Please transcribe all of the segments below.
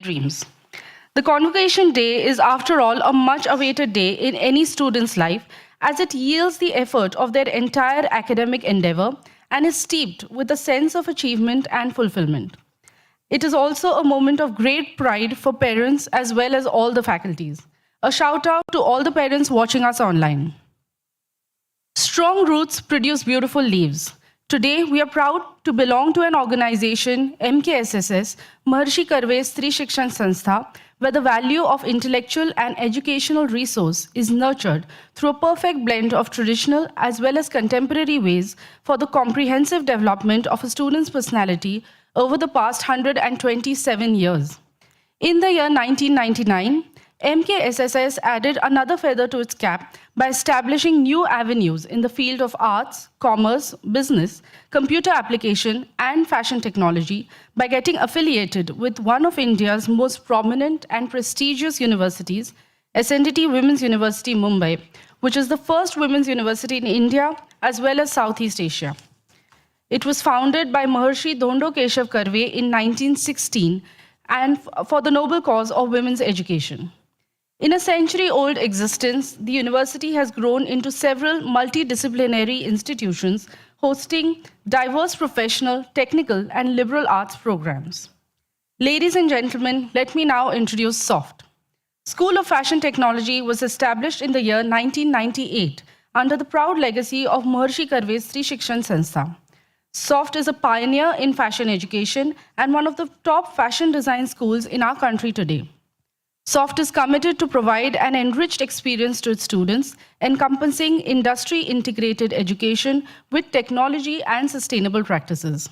dreams. The Convocation Day is, after all, a much awaited day in any student's life as it yields the effort of their entire academic endeavor and is steeped with a sense of achievement and fulfillment. It is also a moment of great pride for parents as well as all the faculties. A shout out to all the parents watching us online. Strong roots produce beautiful leaves. Today, we are proud to belong to an organization, MKSSS, Maharshi Karve Stri Shikshan Sanstha, where the value of intellectual and educational resource is nurtured through a perfect blend of traditional as well as contemporary ways for the comprehensive development of a student's personality over the past 127 years. In the year 1999, MKSSS added another feather to its cap by establishing new avenues in the field of arts, commerce, business, computer application, and fashion technology by getting affiliated with one of India's most prominent and prestigious universities, SNDT Women's University, Mumbai, which is the first women's university in India as well as Southeast Asia. It was founded by Maharshi Dhondo Keshav Karve in 1916 and for the noble cause of women's education. In a century-old existence, the university has grown into several multidisciplinary institutions hosting diverse professional, technical, and liberal arts programs. Ladies and gentlemen, let me now introduce SOFT. School of Fashion Technology was established in the year 1998 under the proud legacy of Maharshi Karve Stri Shikshan Sanstha. SOFT is a pioneer in fashion education and one of the top fashion design schools in our country today. SOFT is committed to provide an enriched experience to its students, encompassing industry-integrated education with technology and sustainable practices.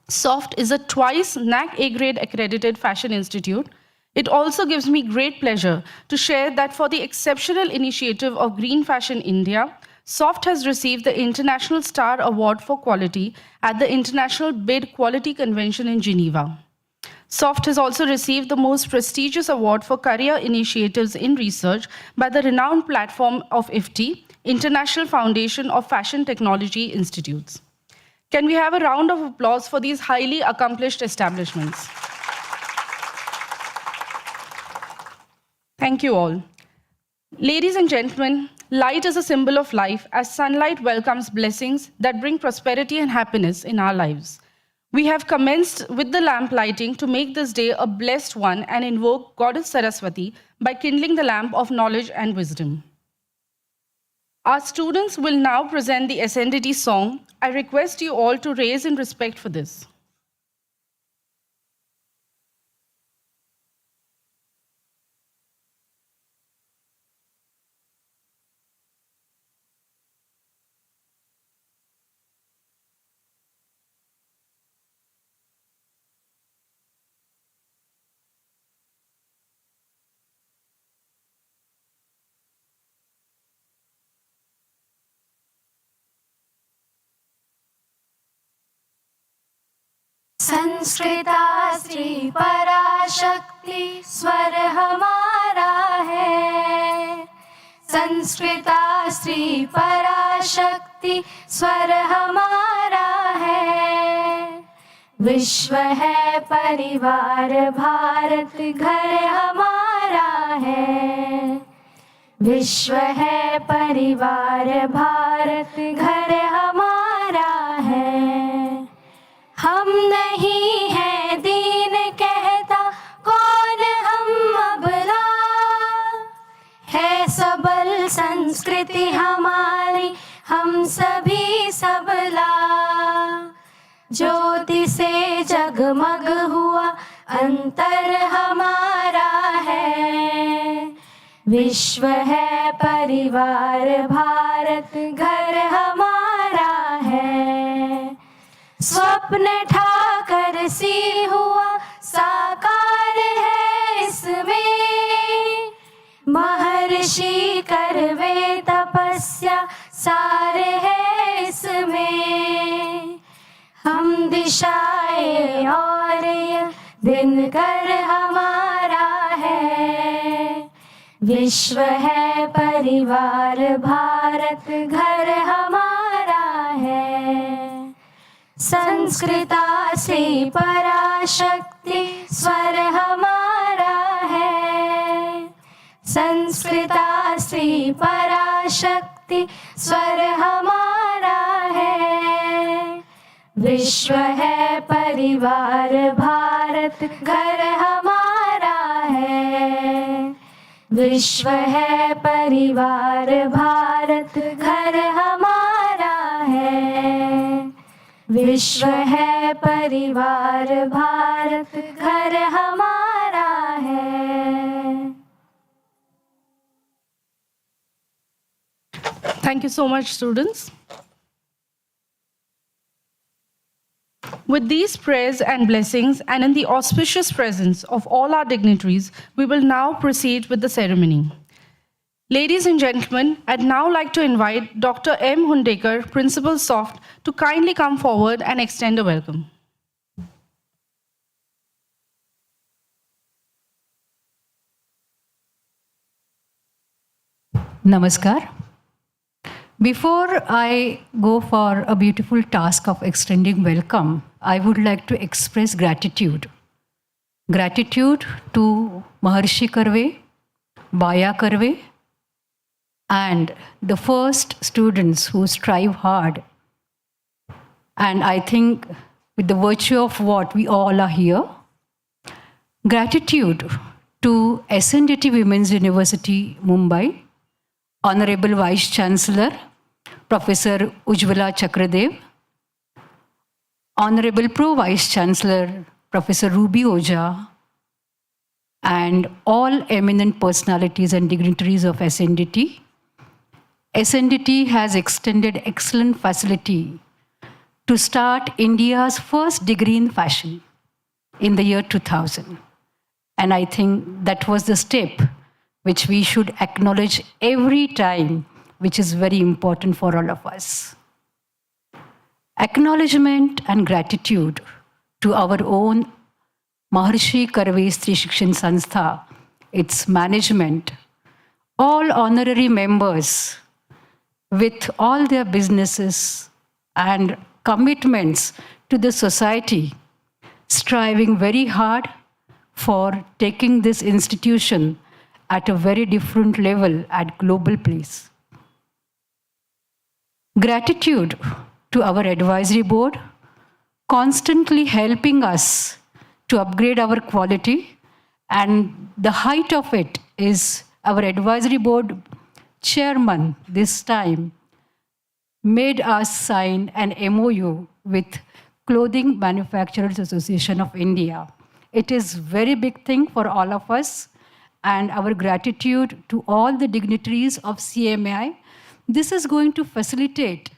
SOFT is a twice NAC A-grade accredited fashion institute. It also gives me great pleasure to share that for the exceptional initiative of Green Fashion India, SOFT has received the International Star Award for Quality at the International Bid Quality Convention in Geneva. SOFT has also received the most prestigious award for career initiatives in research by the renowned platform of IFTI, International Foundation of Fashion Technology Institutes. Can we have a round of applause for these highly accomplished establishments? Thank you all. Ladies and gentlemen, light is a symbol of life as sunlight welcomes blessings that bring prosperity and happiness in our lives. We have commenced with the lamp lighting to make this day a blessed one and invoke Goddess Saraswati by kindling the lamp of knowledge and wisdom. Our students will now present the SNDT song. I request you all to raise in respect for this. संस्कृता स्त्री पराशक्ति स्वर हमारा है। संस्कृता स्त्री पराशक्ति स्वर हमारा है। विश्व है परिवार भारत घर हमारा है। विश्व है परिवार भारत घर हमारा है। हम नहीं है दीन कहता कौन हम अबला है। सबल संस्कृति हमारी हम सभी सबला। ज्योति से जगमग हुआ अंतर हमारा है। विश्व है परिवार भारत घर हमारा है। स्वप्न ठाकर सी हुआ साकार है इसमें। महर्षि करवे तपस्या सार है इसमें। हम दिशाएं और ये दिनकर हमारा है। विश्व है परिवार भारत घर हमारा है। संस्कृता से पराशक्ति स्वर हमारा संस्कृता स्त्री पराशक्ति स्वर हमारा है। विश्व है परिवार भारत घर हमारा है। विश्व है परिवार भारत घर हमारा है। विश्व है परिवार भारत घर हमारा है। Thank you so much, students. With these prayers and blessings, and in the auspicious presence of all our dignitaries, we will now proceed with the ceremony. Ladies and gentlemen, I'd now like to invite Dr. M. Hundekar, Principal SOFT, to kindly come forward and extend a welcome. Namaskar. Before I go for a beautiful task of extending welcome, I would like to express gratitude. Gratitude to Maharshi Karve, Baya Karve, and the first students who strive hard. And I think with the virtue of what we all are here, gratitude to SNDT Women's University, Mumbai, Honorable Vice Chancellor, Professor Ujjwala Chakradev, Honorable Pro Vice Chancellor, Professor Ruby Oja, and all eminent personalities and dignitaries of SNDT. SNDT has extended excellent facility to start India's first degree in fashion in the year 2000. And I think that was the step which we should acknowledge every time, which is very important for all of us. Acknowledgement and gratitude to our own Maharshi Karve Stri Shikshan Sanstha, its management, all honorary members with all their businesses and commitments to the society, striving very hard for taking this institution at a very different level at global place. Gratitude to our advisory board, constantly helping us to upgrade our quality, and the height of it is our advisory board chairman this time made us sign an MOU with Clothing Manufacturers Association of India. It is very big thing for all of us, and our gratitude to all the dignitaries of CMI. This is going to facilitate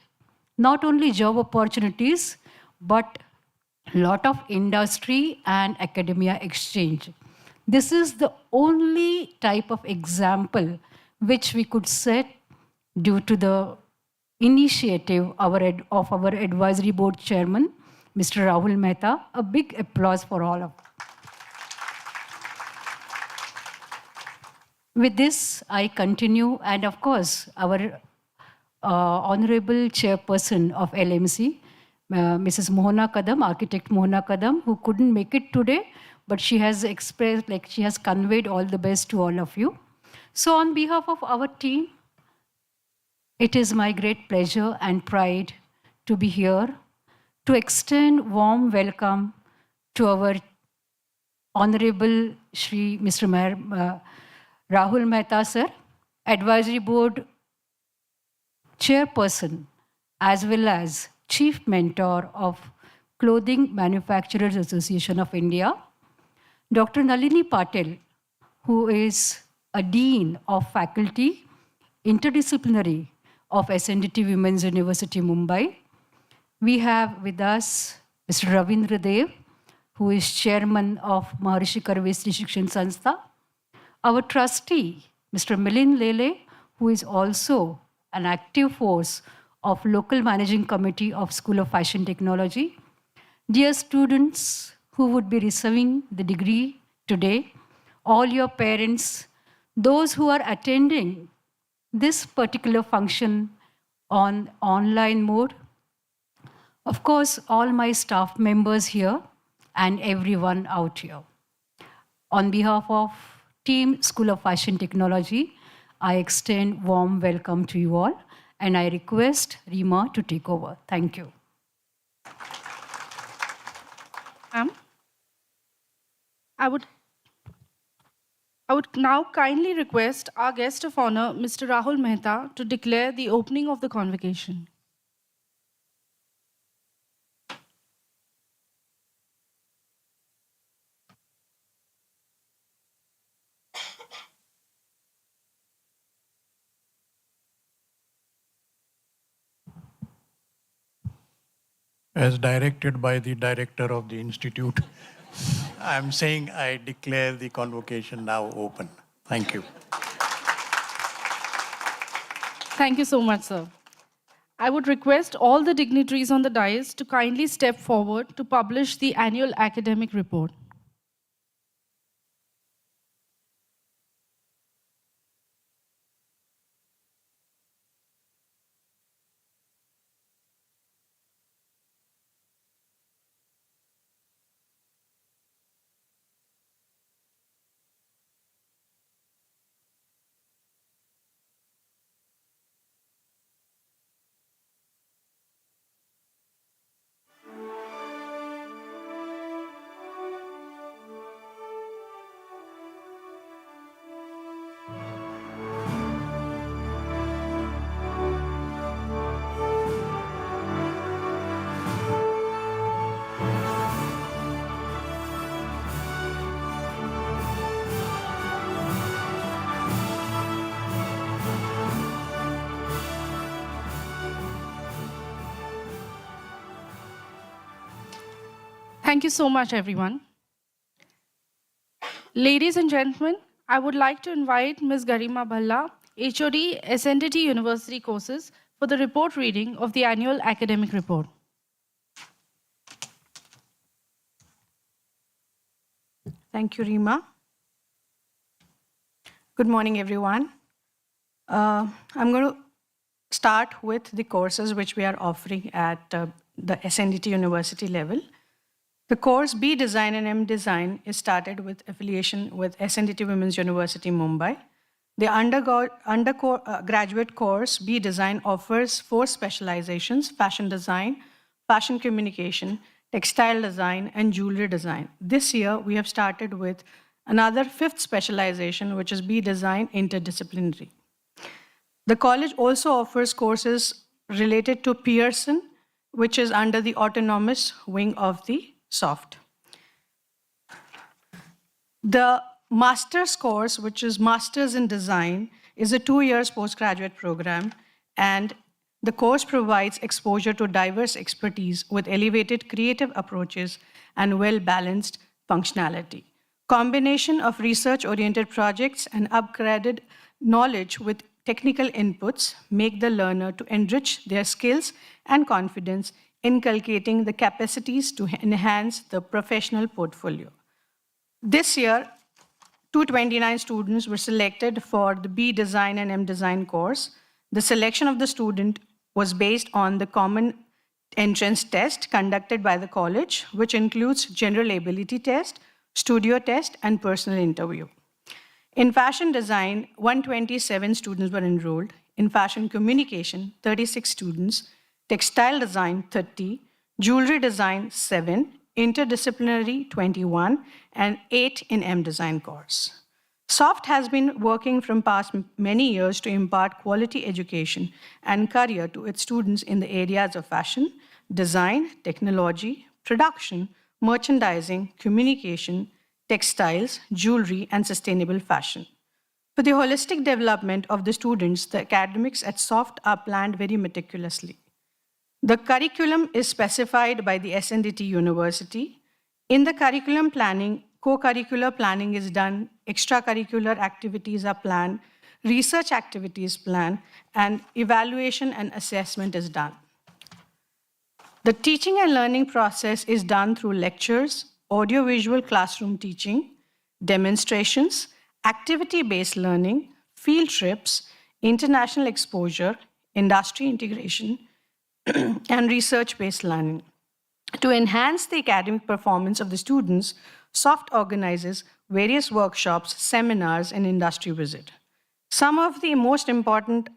not only job opportunities, but a lot of industry and academia exchange. This is the only type of example which we could set due to the initiative of our advisory board chairman, Mr. Rahul Mehta. A big applause for all of them. With this, I continue, and of course, our honorable chairperson of LMC, Mrs. Mohana Kadam, architect Mohana Kadam, who couldn't make it today, but she has expressed, like she has conveyed all the best to all of you. So on behalf of our team, it is my great pleasure and pride to be here to extend warm welcome to our Honorable Shri Mr. Rahul Mehta sir, Advisory Board Chairperson, as well as Chief Mentor of Clothing Manufacturers Association of India, Dr. Nalini Patel, who is a Dean of Faculty, Interdisciplinary of SNDT Women's University, Mumbai. We have with us Mr. Ravindra Dev, who is Chairman of Maharshi Karve Stri Shikshan Sanstha. Our trustee, Mr. Milind Lele, who is also an active force of local managing committee of School of Fashion Technology. Dear students who would be receiving the degree today, all your parents, those who are attending this particular function on online mode, of course, all my staff members here and everyone out here. On behalf of Team School of Fashion Technology, I extend warm welcome to you all, and I request Rima to take over. Thank you. Ma'am, I would now kindly request our guest of honor, Mr. Rahul Mehta, to declare the opening of the convocation. As directed by the director of the institute, I'm saying I declare the convocation now open. Thank you. Thank you so much, sir. I would request all the dignitaries on the dais to kindly step forward to publish the annual academic report. Thank you so much, everyone. Ladies and gentlemen, I would like to invite Ms. Garima Bhalla, HOD, SNDT University Courses, for the report reading of the annual academic report. Thank you, Rima. Good morning, everyone. I'm going to start with the courses which we are offering at the SNDT University level. The course B Design and M Design is started with affiliation with SNDT Women's University, Mumbai. The undergraduate course B Design offers 4 specializations: fashion design, fashion communication, textile design, and jewelry design. This year, we have started with another 5th specialization, which is B Design Interdisciplinary. The college also offers courses related to Pearson, which is under the autonomous wing of the SOFT. The master's course, which is Masters in Design, is a 2-year postgraduate program, and the course provides exposure to diverse expertise with elevated creative approaches and well-balanced functionality. Combination of research-oriented projects and upgraded knowledge with technical inputs make the learner to enrich their skills and confidence, inculcating the capacities to enhance the professional portfolio. This year, 229 students were selected for the B Design and M Design course. The selection of the student was based on the common entrance test conducted by the college, which includes general ability test, studio test, and personal interview. In fashion design, 127 students were enrolled. In fashion communication, 36 students. Textile design, 30. Jewelry design, 7. Interdisciplinary, 21. And 8 in M Design course. SOFT has been working from past many years to impart quality education and career to its students in the areas of fashion, design, technology, production, merchandising, communication, textiles, jewelry, and sustainable fashion. For the holistic development of the students, the academics at SOFT are planned very meticulously. The curriculum is specified by the SNDT University. In the curriculum planning, co-curricular planning is done, extracurricular activities are planned, research activities planned, and evaluation and assessment is done. The teaching and learning process is done through lectures, audiovisual classroom teaching, demonstrations, activity-based learning, field trips, international exposure, industry integration, and research-based learning. To enhance the academic performance of the students, SOFT organizes various workshops, seminars, and industry visit. Some of the most important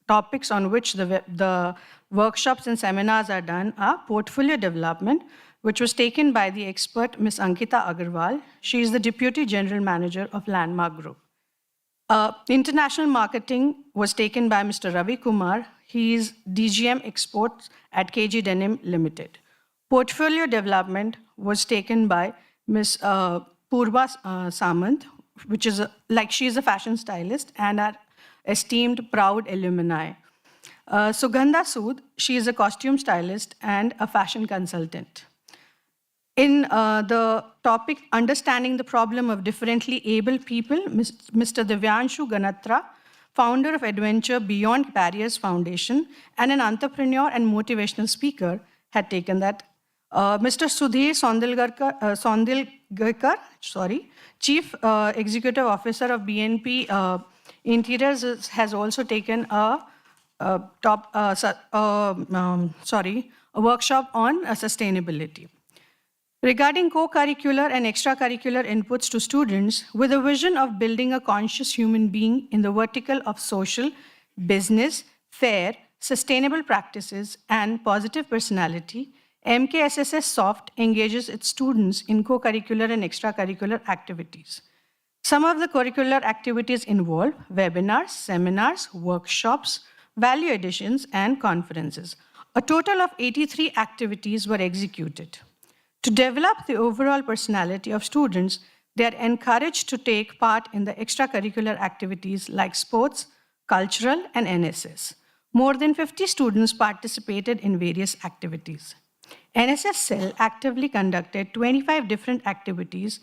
topics on which the workshops and seminars are done are portfolio development, which was taken by the expert Ms. Ankita Agarwal. She is the Deputy General Manager of Landmark Group. International marketing was taken by Mr. Ravi Kumar. He is DGM Exports at KG Denim Limited. Portfolio development was taken by Ms. Purva Samant, which is she is a fashion stylist and our esteemed proud alumni. Sugandha Sood, she is a costume stylist and a fashion consultant. In the topic Understanding the Problem of Differently Abled People, Mr. Divyanshu Ganatra, founder of Adventure Beyond Barriers Foundation and an entrepreneur and motivational speaker, had taken that. Mr. Sudhir Sondilgarkar, Chief Executive Officer of BNP Interiors, has also taken a workshop on sustainability. Regarding co-curricular and extracurricular inputs to students, with a vision of building a conscious human being in the vertical of social, business, fair, sustainable practices, and positive personality, MKSSS Soft engages its students in co-curricular and extracurricular activities. Some of the curricular activities involve webinars, seminars, workshops, value additions, and conferences. A total of 83 activities were executed. To develop the overall personality of students, they are encouraged to take part in the extracurricular activities like sports, cultural, and NSS. More than 50 students participated in various activities. NSS Cell actively conducted 25 different activities.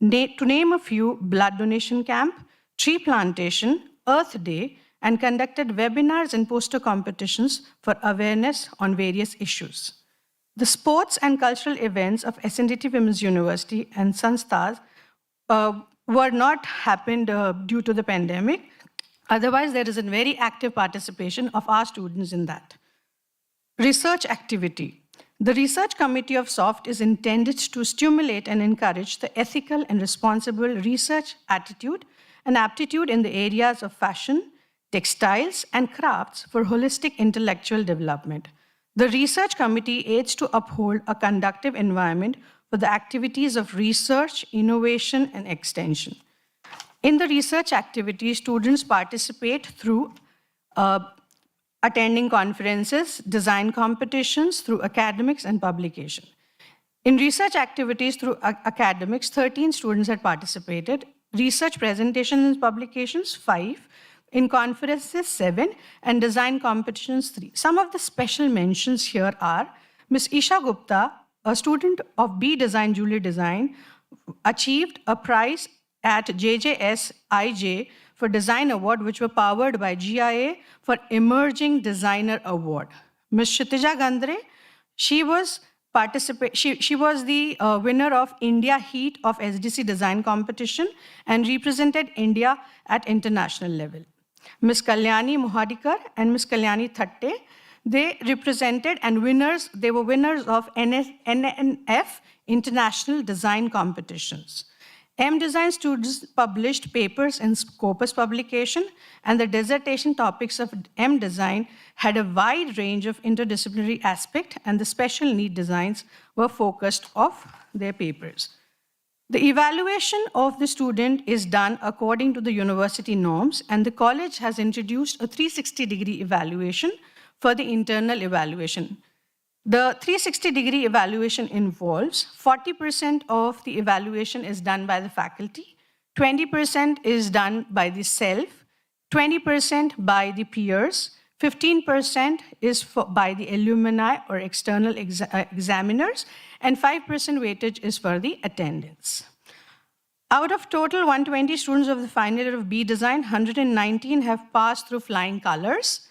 To name a few: blood donation camp, tree plantation, Earth Day, and conducted webinars and poster competitions for awareness on various issues. The sports and cultural events of SNDT Women's University and Sanstars were not happened due to the pandemic. Otherwise, there is a very active participation of our students in that. Research activity. The research committee of SOFT is intended to stimulate and encourage the ethical and responsible research attitude and aptitude in the areas of fashion, textiles, and crafts for holistic intellectual development. The research committee aids to uphold a conducive environment for the activities of research, innovation, and extension. In the research activities, students participate through attending conferences, design competitions, through academics and publication. In research activities through academics, 13 students had participated. Research presentations and publications, 5. In conferences, 7, and design competitions, 3. Some of the special mentions here are Ms. Isha Gupta, a student of B Design Jewelry Design, achieved a prize at JJSIJ for Design Award, which were powered by GIA for Emerging Designer Award. Ms. Kshitija Gandre, she was the winner of India Heat of SDC Design Competition and represented India at international level. Ms. Kalyani Mohadikar and Ms. Kalyani Thatte, they represented they were winners of NNF International Design Competitions. M-Design students published papers in Scopus publication, and the dissertation topics of M-Design had a wide range of interdisciplinary aspect, and the special need designs were focused of their papers. The evaluation of the student is done according to the university norms, and the college has introduced a 360-degree evaluation for the internal evaluation. The 360-degree evaluation involves 40% of the evaluation is done by the faculty, 20% is done by the self, 20% by the peers, 15% is by the alumni or external examiners, and 5% weightage is for the attendance. Out of total 120 students of the final year of B Design, 119 have passed through flying colors.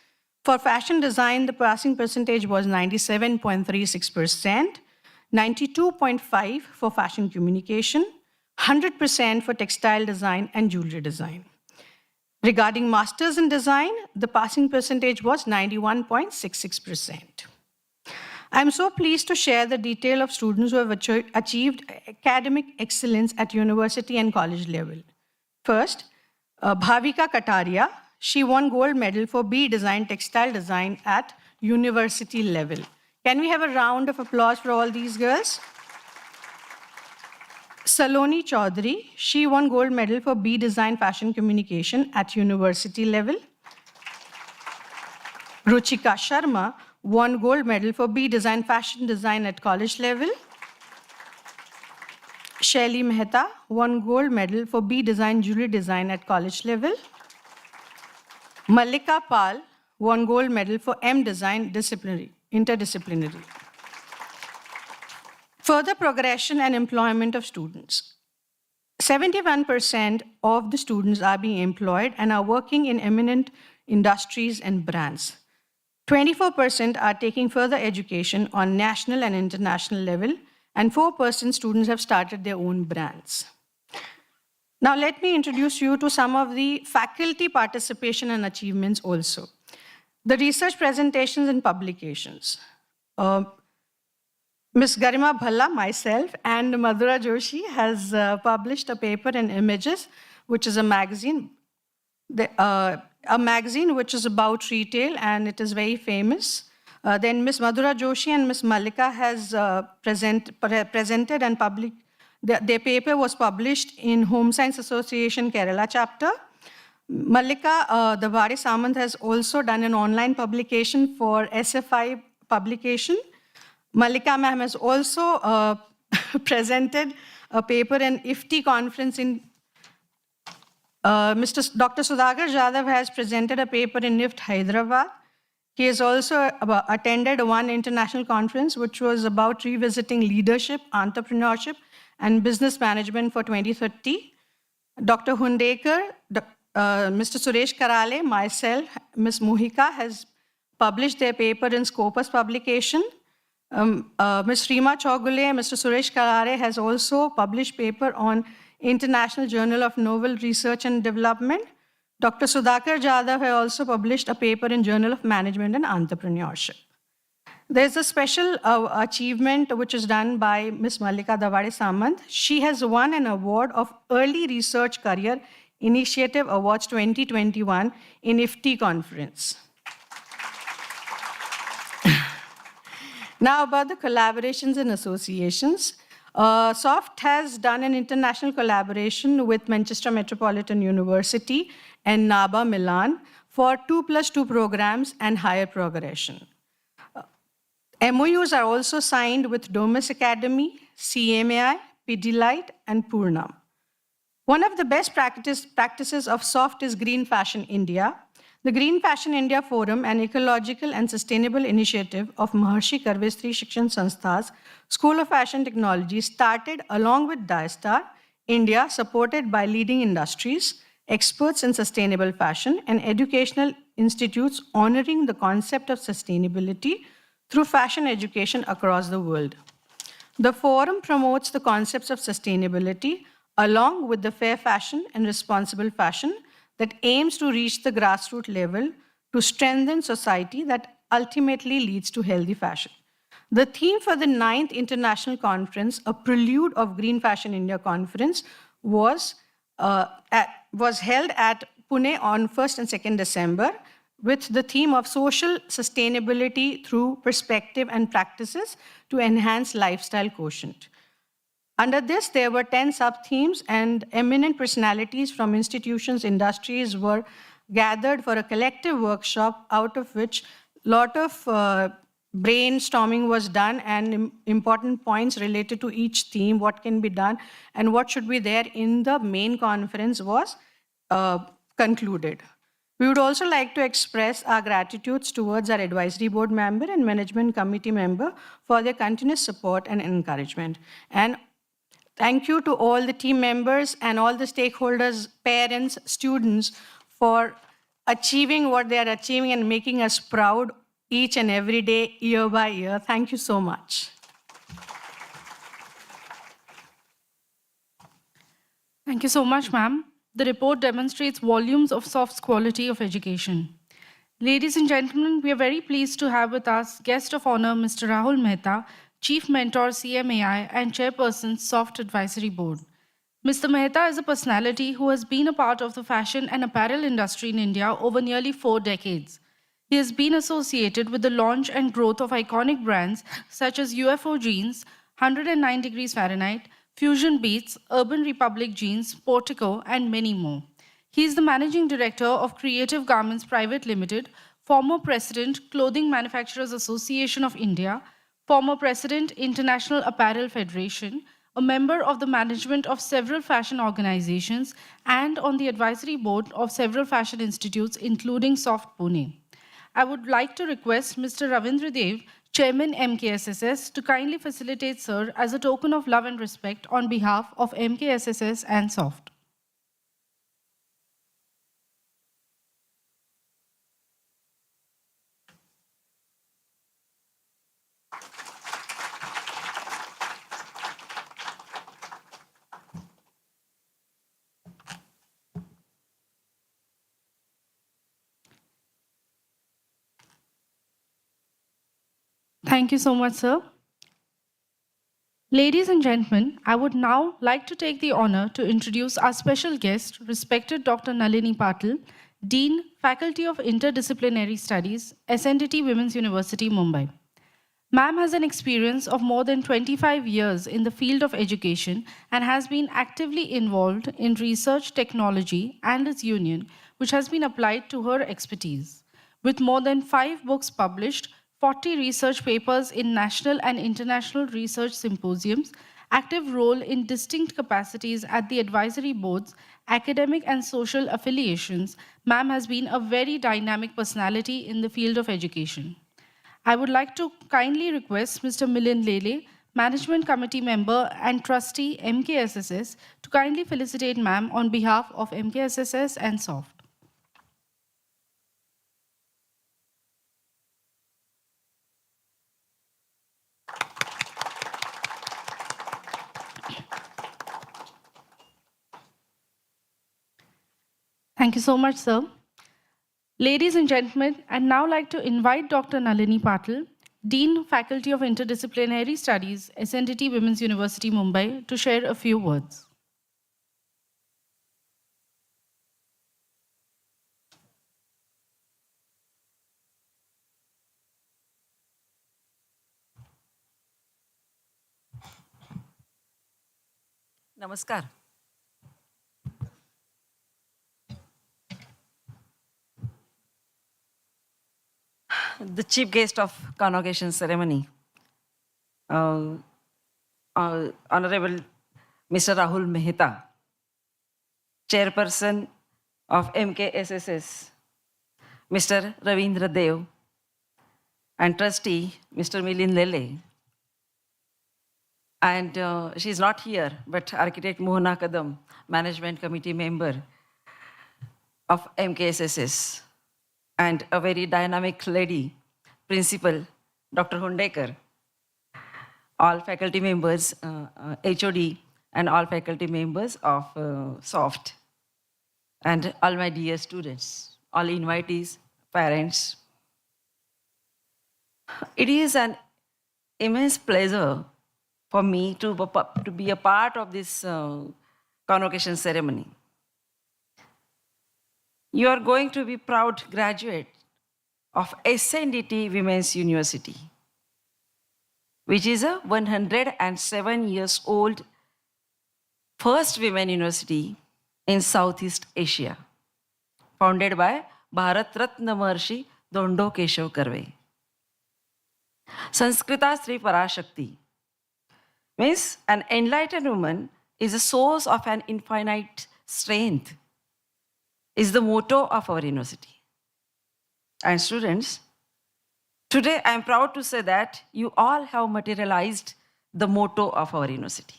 For fashion design, the passing percentage was 97.36%, 92.5% for fashion communication, 100% for textile design and jewelry design. Regarding masters in design, the passing percentage was 91.66%. I'm so pleased to share the detail of students who have achieved academic excellence at university and college level. First, Bhavika Kataria, she won gold medal for B Design Textile Design at university level. Can we have a round of applause for all these girls? Saloni Chaudhary, she won gold medal for B Design Fashion Communication at university level. Ruchika Sharma won gold medal for B Design Fashion Design at college level. Shaili Mehta won gold medal for B Design Jewelry Design at college level. Mallika Pal won gold medal for M Design Interdisciplinary. Further progression and employment of students. 71% of the students are being employed and are working in eminent industries and brands. 24% are taking further education on national and international level, and 4% students have started their own brands. Now let me introduce you to some of the faculty participation and achievements also. The research presentations and publications. Ms. Garima Bhalla, myself, and Madhura Joshi has published a paper in Images, which is a magazine which is about retail, and it is very famous. Then Ms. Madhura Joshi and Ms. Mallika has presented and published. Their paper was published in Home Science Association Kerala chapter. Mallika Davare Samant has also done an online publication for SFI publication. Mallika ma'am has also presented a paper in IFTI conference in Dr. Sudhakar Jadhav has presented a paper in NIFT Hyderabad. He has also attended one international conference which was about revisiting leadership, entrepreneurship, and business management for 2030. Dr. Hundekar, Mr. Suresh Karale, myself, Ms. Muhika has published their paper in Scopus publication. Ms. Rima Chaugule and Mr. Suresh Karare has also published paper on International Journal of Novel Research and Development. Dr. Sudhakar Jadhav has also published a paper in Journal of Management and Entrepreneurship. There's a special achievement which is done by Ms. Mallika Davare Samant. She has won an award of Early Research Career Initiative Awards 2021 in IFTI conference. Now about the collaborations and associations. SOFT has done an international collaboration with Manchester Metropolitan University and NABA Milan for 2+2 programs and higher progression. MOUs are also signed with Domus Academy, CMAI, Pidilite, and Purnam. One of the best practices of SOFT is Green Fashion India. The Green Fashion India Forum, an ecological and sustainable initiative of Maharshi Karvestri Shikshan Sanstha's School of Fashion Technology, started along with Diastar India, supported by leading industries, experts in sustainable fashion, and educational institutes honoring the concept of sustainability through fashion education across the world. The forum promotes the concepts of sustainability along with the fair fashion and responsible fashion that aims to reach the grassroots level to strengthen society that ultimately leads to healthy fashion. The theme for the 9th International Conference, a prelude of Green Fashion India Conference, was held at Pune on 1st and 2nd December with the theme of social sustainability through perspective and practices to enhance lifestyle quotient. Under this, there were 10 sub-themes, and eminent personalities from institutions, industries were gathered for a collective workshop, out of which a lot of brainstorming was done and important points related to each theme, what can be done, and what should be there in the main conference was concluded. We would also like to express our gratitudes towards our advisory board member and management committee member for their continuous support and encouragement. And thank you to all the team members and all the stakeholders, parents, students, for achieving what they are achieving and making us proud each and every day, year by year. Thank you so much. Thank you so much, ma'am. The report demonstrates volumes of SOFT's quality of education. Ladies and gentlemen, we are very pleased to have with us guest of honor, Mr. Rahul Mehta, Chief Mentor, CMAI, and Chairperson, SOFT Advisory Board. Mr. Mehta is a personality who has been a part of the fashion and apparel industry in India over nearly 4 decades. He has been associated with the launch and growth of iconic brands such as UFO Jeans, 109 Degrees Fahrenheit, Fusion Beats, Urban Republic Jeans, Portico, and many more. He is the managing director of Creative Garments Private Limited, former president, Clothing Manufacturers Association of India, former president, International Apparel Federation, a member of the management of several fashion organizations, and on the advisory board of several fashion institutes, including Soft Pune. I would like to request Mr. Ravindra Dev, Chairman MKSSS, to kindly facilitate Sir as a token of love and respect on behalf of MKSSS and Soft. Thank you so much, sir. Ladies and gentlemen, I would now like to take the honor to introduce our special guest, respected Dr. Nalini Patil, Dean, Faculty of Interdisciplinary Studies, SNDT Women's University, Mumbai. Ma'am has an experience of more than 25 years in the field of education and has been actively involved in research technology and its union, which has been applied to her expertise. With more than 5 books published, 40 research papers in national and international research symposiums, active role in distinct capacities at the advisory boards, academic and social affiliations, ma'am has been a very dynamic personality in the field of education. I would like to kindly request Mr. Milind Lele, Management Committee Member and Trustee MKSSS, to kindly felicitate ma'am on behalf of MKSSS and SOFT. Thank you so much, sir. Ladies and gentlemen, I'd now like to invite Dr. Nalini Patil, Dean, Faculty of Interdisciplinary Studies, SNDT Women's University, Mumbai, to share a few words. Namaskar. The chief guest of Convocation Ceremony, Honorable Mr. Rahul Mehta, Chairperson of MKSSS, Mr. Ravindra Dev, and Trustee Mr. Milind Lele. And she's not here, but Architect Mohana Kadam, Management Committee member of MKSSS, and a very dynamic lady, Principal Dr. Hundekar, all faculty members, HOD, and all faculty members of SOFT, and all my dear students, all invitees, parents. It is an immense pleasure for me to be a part of this convocation ceremony. You are going to be proud graduate of SNDT Women's University, which is a 107 years old first women university in Southeast Asia, founded by Bharat Ratna Maharshi Dondo Keshav Karve. Sanskrita Sri Parashakti means an enlightened woman is a source of an infinite strength, is the motto of our university. And students, today I am proud to say that you all have materialized the motto of our university.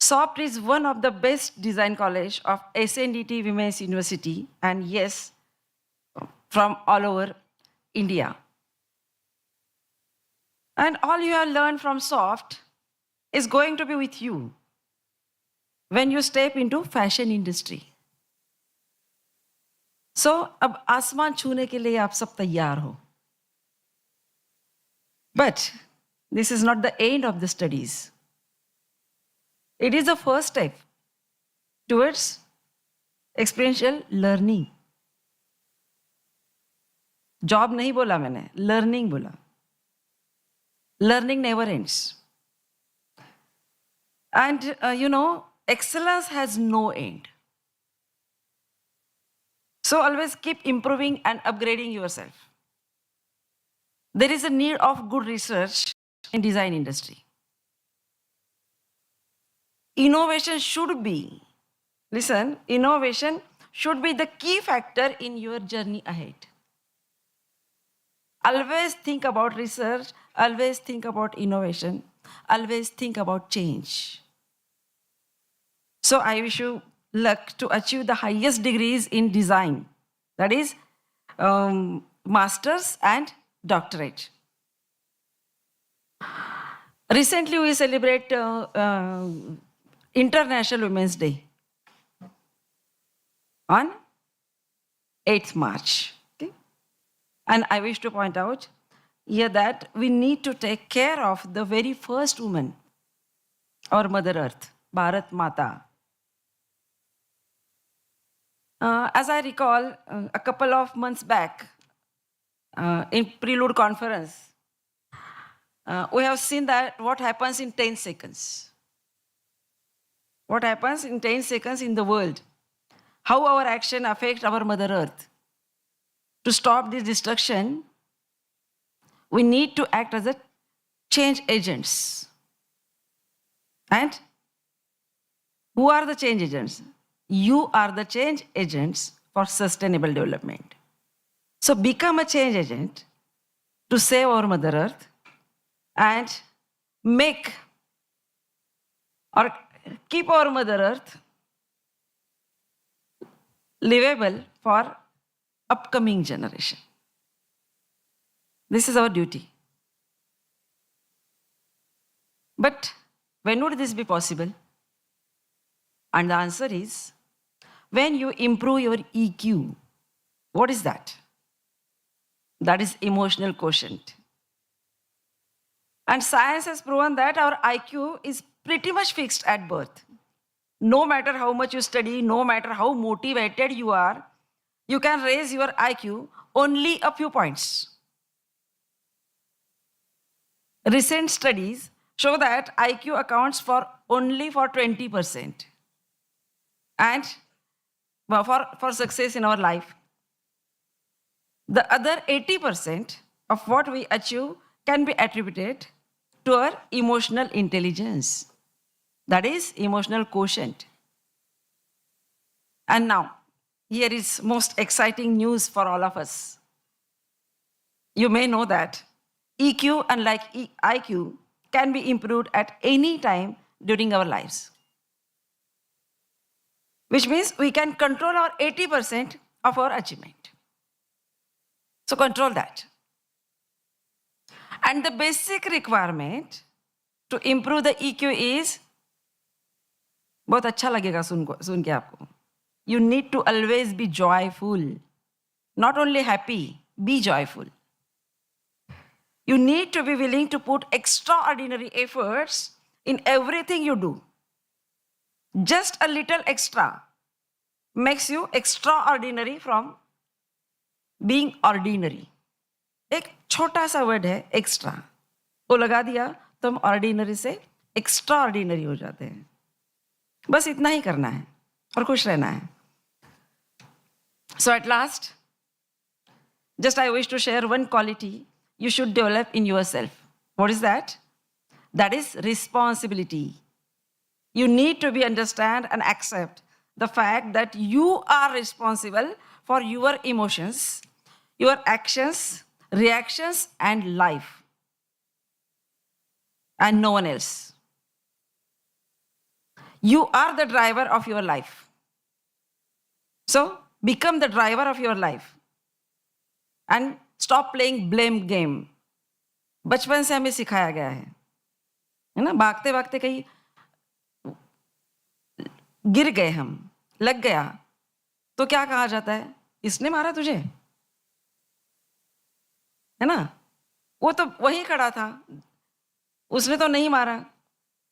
SOPT is one of the best design college of SNDT Women's University, and yes, from all over India. And all you have learned from SOFT is going to be with you when you step into fashion industry. So, अब आसमान छूने के लिए आप सब तैयार हो. But this is not the end of the studies. It is the first step towards experiential learning. Job नहीं बोला मैंने, learning बोला. Learning never ends. And excellence has no end. So always keep improving and upgrading yourself. There is a need of good research in design industry. Innovation should be the key factor in your journey ahead. Always think about research, always think about innovation, always think about change. So I wish you luck to achieve the highest degrees in design, that is master's and doctorate. Recently we celebrate International Women's Day on 8th March. Okay? And I wish to point out here that we need to take care of the very first woman, our Mother Earth, Bharat Mata. As I recall, a couple of months back, in Prelude Conference, we have seen that what happens in 10 seconds. What happens in 10 seconds in the world. How our action affects our Mother Earth. To stop this destruction, we need to act as a change agents. And who are the change agents? You are the change agents for sustainable development. So become a change agent to save our Mother Earth and make or keep our Mother Earth livable for upcoming generation. This is our duty. But when would this be possible? And the answer is, when you improve your EQ. What is that? That is emotional quotient. And science has proven that our IQ is pretty much fixed at birth. No matter how much you study, no matter how motivated you are, you can raise your IQ only a few points. Recent studies show that IQ accounts for only for 20%. And for success in our life. The other 80% of what we achieve can be attributed to our emotional intelligence. That is emotional quotient. And now, here is most exciting news for all of us. You may know that EQ, unlike IQ, can be improved at any time during our lives. Which means we can control our 80% of our achievement. So control that. And the basic requirement to improve the EQ is, बहुत अच्छा लगेगा सुन के आपको. You need to always be joyful. Not only happy, be joyful. You need to be willing to put extraordinary efforts in everything you do. Just a little extra makes you extraordinary from being ordinary. एक छोटा सा word है extra, वो लगा दिया तो हम ordinary से एक्स्ट्रा ऑर्डिनरी हो जाते हैं. बस इतना ही करना है और खुश रहना है. So at last, just I wish to share one quality you should develop in yourself. What is that? That is responsibility. You need to understand and accept the fact that you are responsible for your emotions, your actions, reactions, and life. And no one else. You are the driver of your life. So, become the driver of your life. And stop playing blame game. बचपन से हमें सिखाया गया है ना, भागते भागते कहीं गिर गए हम, लग गया तो क्या कहा जाता है? इसने मारा तुझे, है ना? वो तो वहीं खड़ा था, उसने तो नहीं मारा.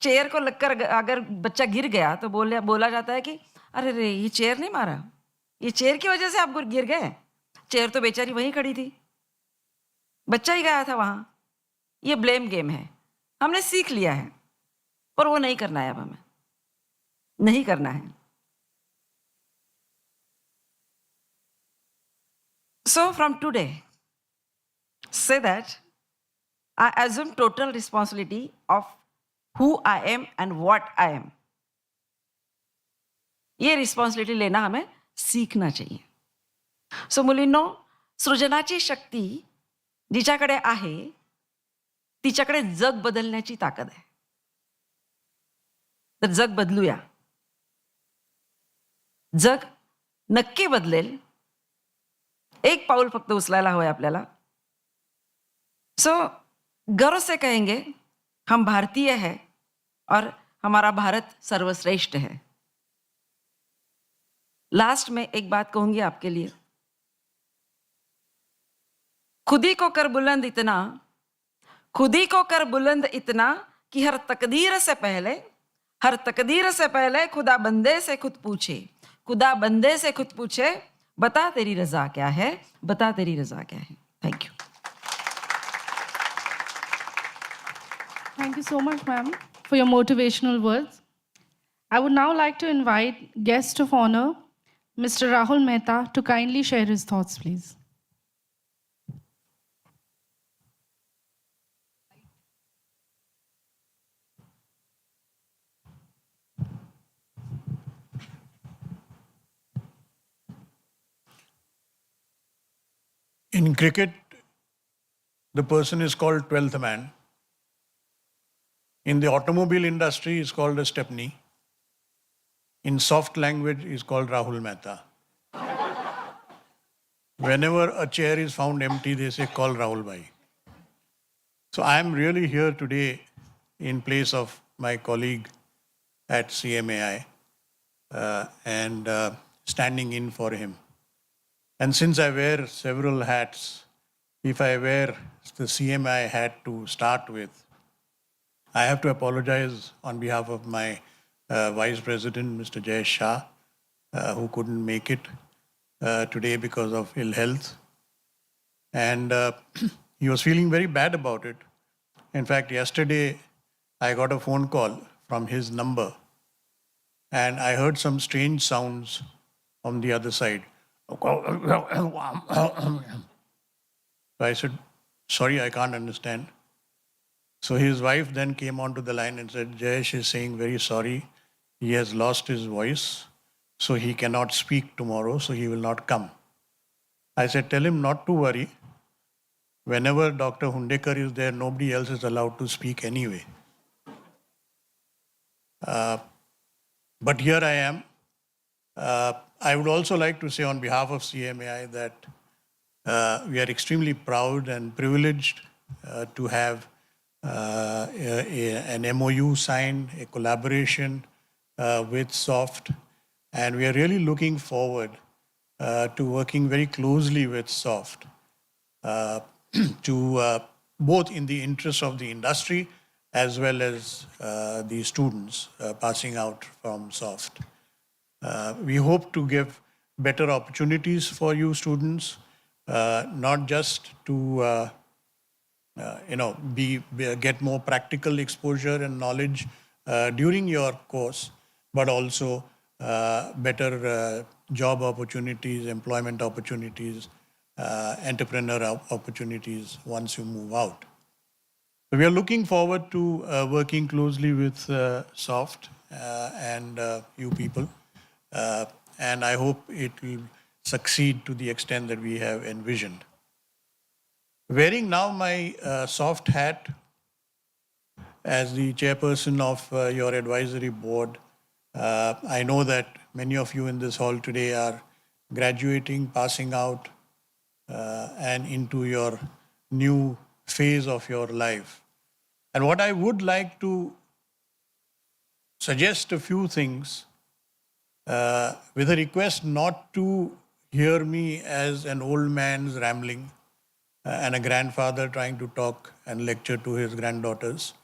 चेयर को लगकर अगर बच्चा गिर गया तो बोला जाता है कि अरे रे ये चेयर नहीं मारा, ये चेयर की वजह से आप गिर गए, चेयर तो बेचारी वहीं खड़ी थी, बच्चा ही गया था वहां। ये ब्लेम गेम है, हमने सीख लिया है और वो नहीं करना है, अब हमें नहीं करना है। So from today, say that I assume total responsibility of who I am and what I am. ये रिस्पॉन्सिबिलिटी लेना हमें सीखना चाहिए. सो मुलींनो, सृजनाची शक्ती जिच्याकडे आहे तिच्याकडे जग बदलण्याची ताकद आहे. तर जग बदलूया. जग नक्की बदलेल. एक पाऊल फक्त उचलायला हवंय आपल्याला. सो गर्व से कहेंगे हम भारतीय हैं और हमारा भारत सर्वश्रेष्ठ है. लास्ट में एक बात कहूंगी आपके लिए. खुदी को कर बुलंद इतना, खुदी को कर बुलंद इतना कि हर तकदीर से पहले खुदा बंदे से खुद पूछे, खुदा बंदे से खुद पूछे, बता तेरी रजा क्या है, बता तेरी रजा क्या है. Thank you. Thank you so much, ma'am, for your motivational words. I would now like to invite guest of honor, Mr. Rahul Mehta, to kindly share his thoughts, please. In cricket, the person is called 12th man. In the automobile industry, is called a stepney. In soft language, is called Rahul Mehta. Whenever a chair is found empty, they say, call Rahul Bhai. So I am really here today in place of my colleague at CMAI and standing in for him. And since I wear several hats, if I wear the CMI hat to start with, I have to apologize on behalf of my Vice President, Mr. Jay Shah, who couldn't make it today because of ill health. And he was feeling very bad about it. In fact, yesterday I got a phone call from his number and I heard some strange sounds on the other side. So I said, sorry, I can't understand. So his wife then came onto the line and said, Jayesh is saying very sorry. He has lost his voice, so he cannot speak tomorrow, so he will not come. I said, tell him not to worry. Whenever Dr. Hundekar is there, nobody else is allowed to speak anyway. But here I am. I would also like to say on behalf of CMAI that we are extremely proud and privileged to have an MOU signed, a collaboration with SOFT, and we are really looking forward to working very closely with SOFT to both in the interest of the industry as well as the students passing out from SOFT. We hope to give better opportunities for you students, not just to get more practical exposure and knowledge during your course, but also better job opportunities, employment opportunities, entrepreneur opportunities once you move out. So we are looking forward to working closely with SOFT and you people. And I hope it will succeed to the extent that we have envisioned. Wearing now my soft hat as the chairperson of your advisory board, I know that many of you in this hall today are graduating, passing out, and into your new phase of your life. And what I would like to suggest a few things with a request not to hear me as an old man's rambling and a grandfather trying to talk and lecture to his granddaughters,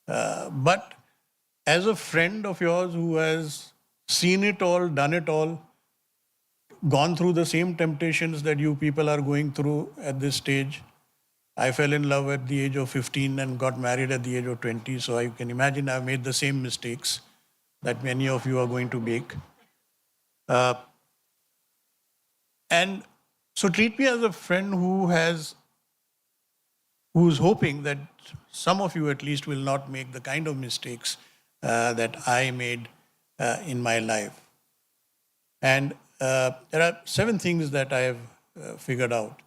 but as a friend of yours who has seen it all, done it all, gone through the same temptations that you people are going through at this stage. I fell in love at the age of 15 and got married at the age of 20. So I can imagine I've made the same mistakes that many of you are going to make. Uh, and so treat me as a friend who's hoping that some of you at least will not make the kind of mistakes that I made in my life. And there are 7 things that I have figured out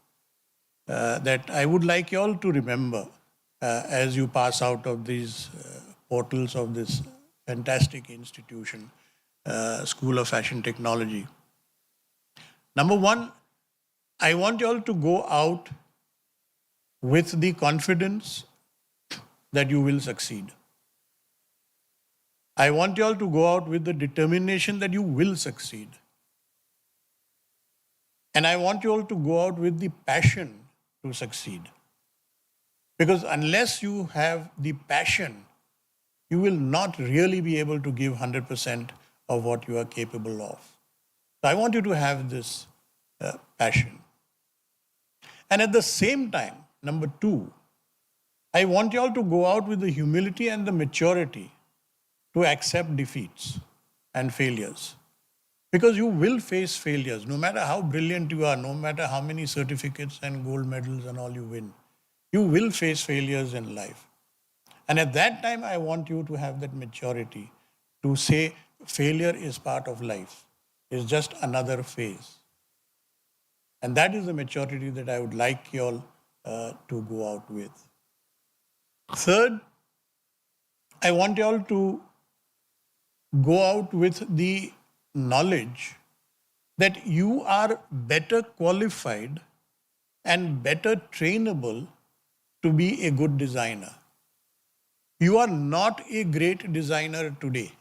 that I would like you all to remember as you pass out of these portals of this fantastic institution, School of Fashion Technology. Number 1, I want you all to go out with the confidence that you will succeed. I want you all to go out with the determination that you will succeed. And I want you all to go out with the passion to succeed. Because unless you have the passion, you will not really be able to give 100% of what you are capable of. So I want you to have this passion. And at the same time, number 2, I want you all to go out with the humility and the maturity to accept defeats and failures. Because you will face failures, no matter how brilliant you are, no matter how many certificates and gold medals and all you win. You will face failures in life. And at that time, I want you to have that maturity to say failure is part of life. It's just another phase. And that is the maturity that I would like you all to go out with. Third, I want you all to go out with the knowledge that you are better qualified and better trainable to be a good designer. You are not a great designer today.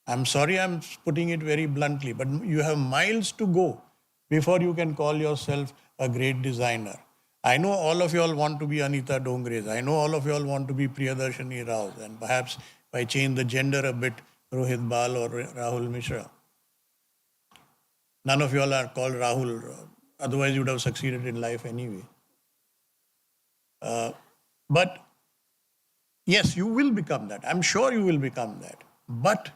I'm sorry I'm putting it very bluntly, but you have miles to go before you can call yourself a great designer. I know all of you all want to be Anita Dongres. I know all of you all want to be Priyadarshini Rao. And perhaps if I change the gender a bit, Rohit Bal or Rahul Mishra. None of you all are called Rahul. Otherwise, you would have succeeded in life anyway. But yes, you will become that. I'm sure you will become that. But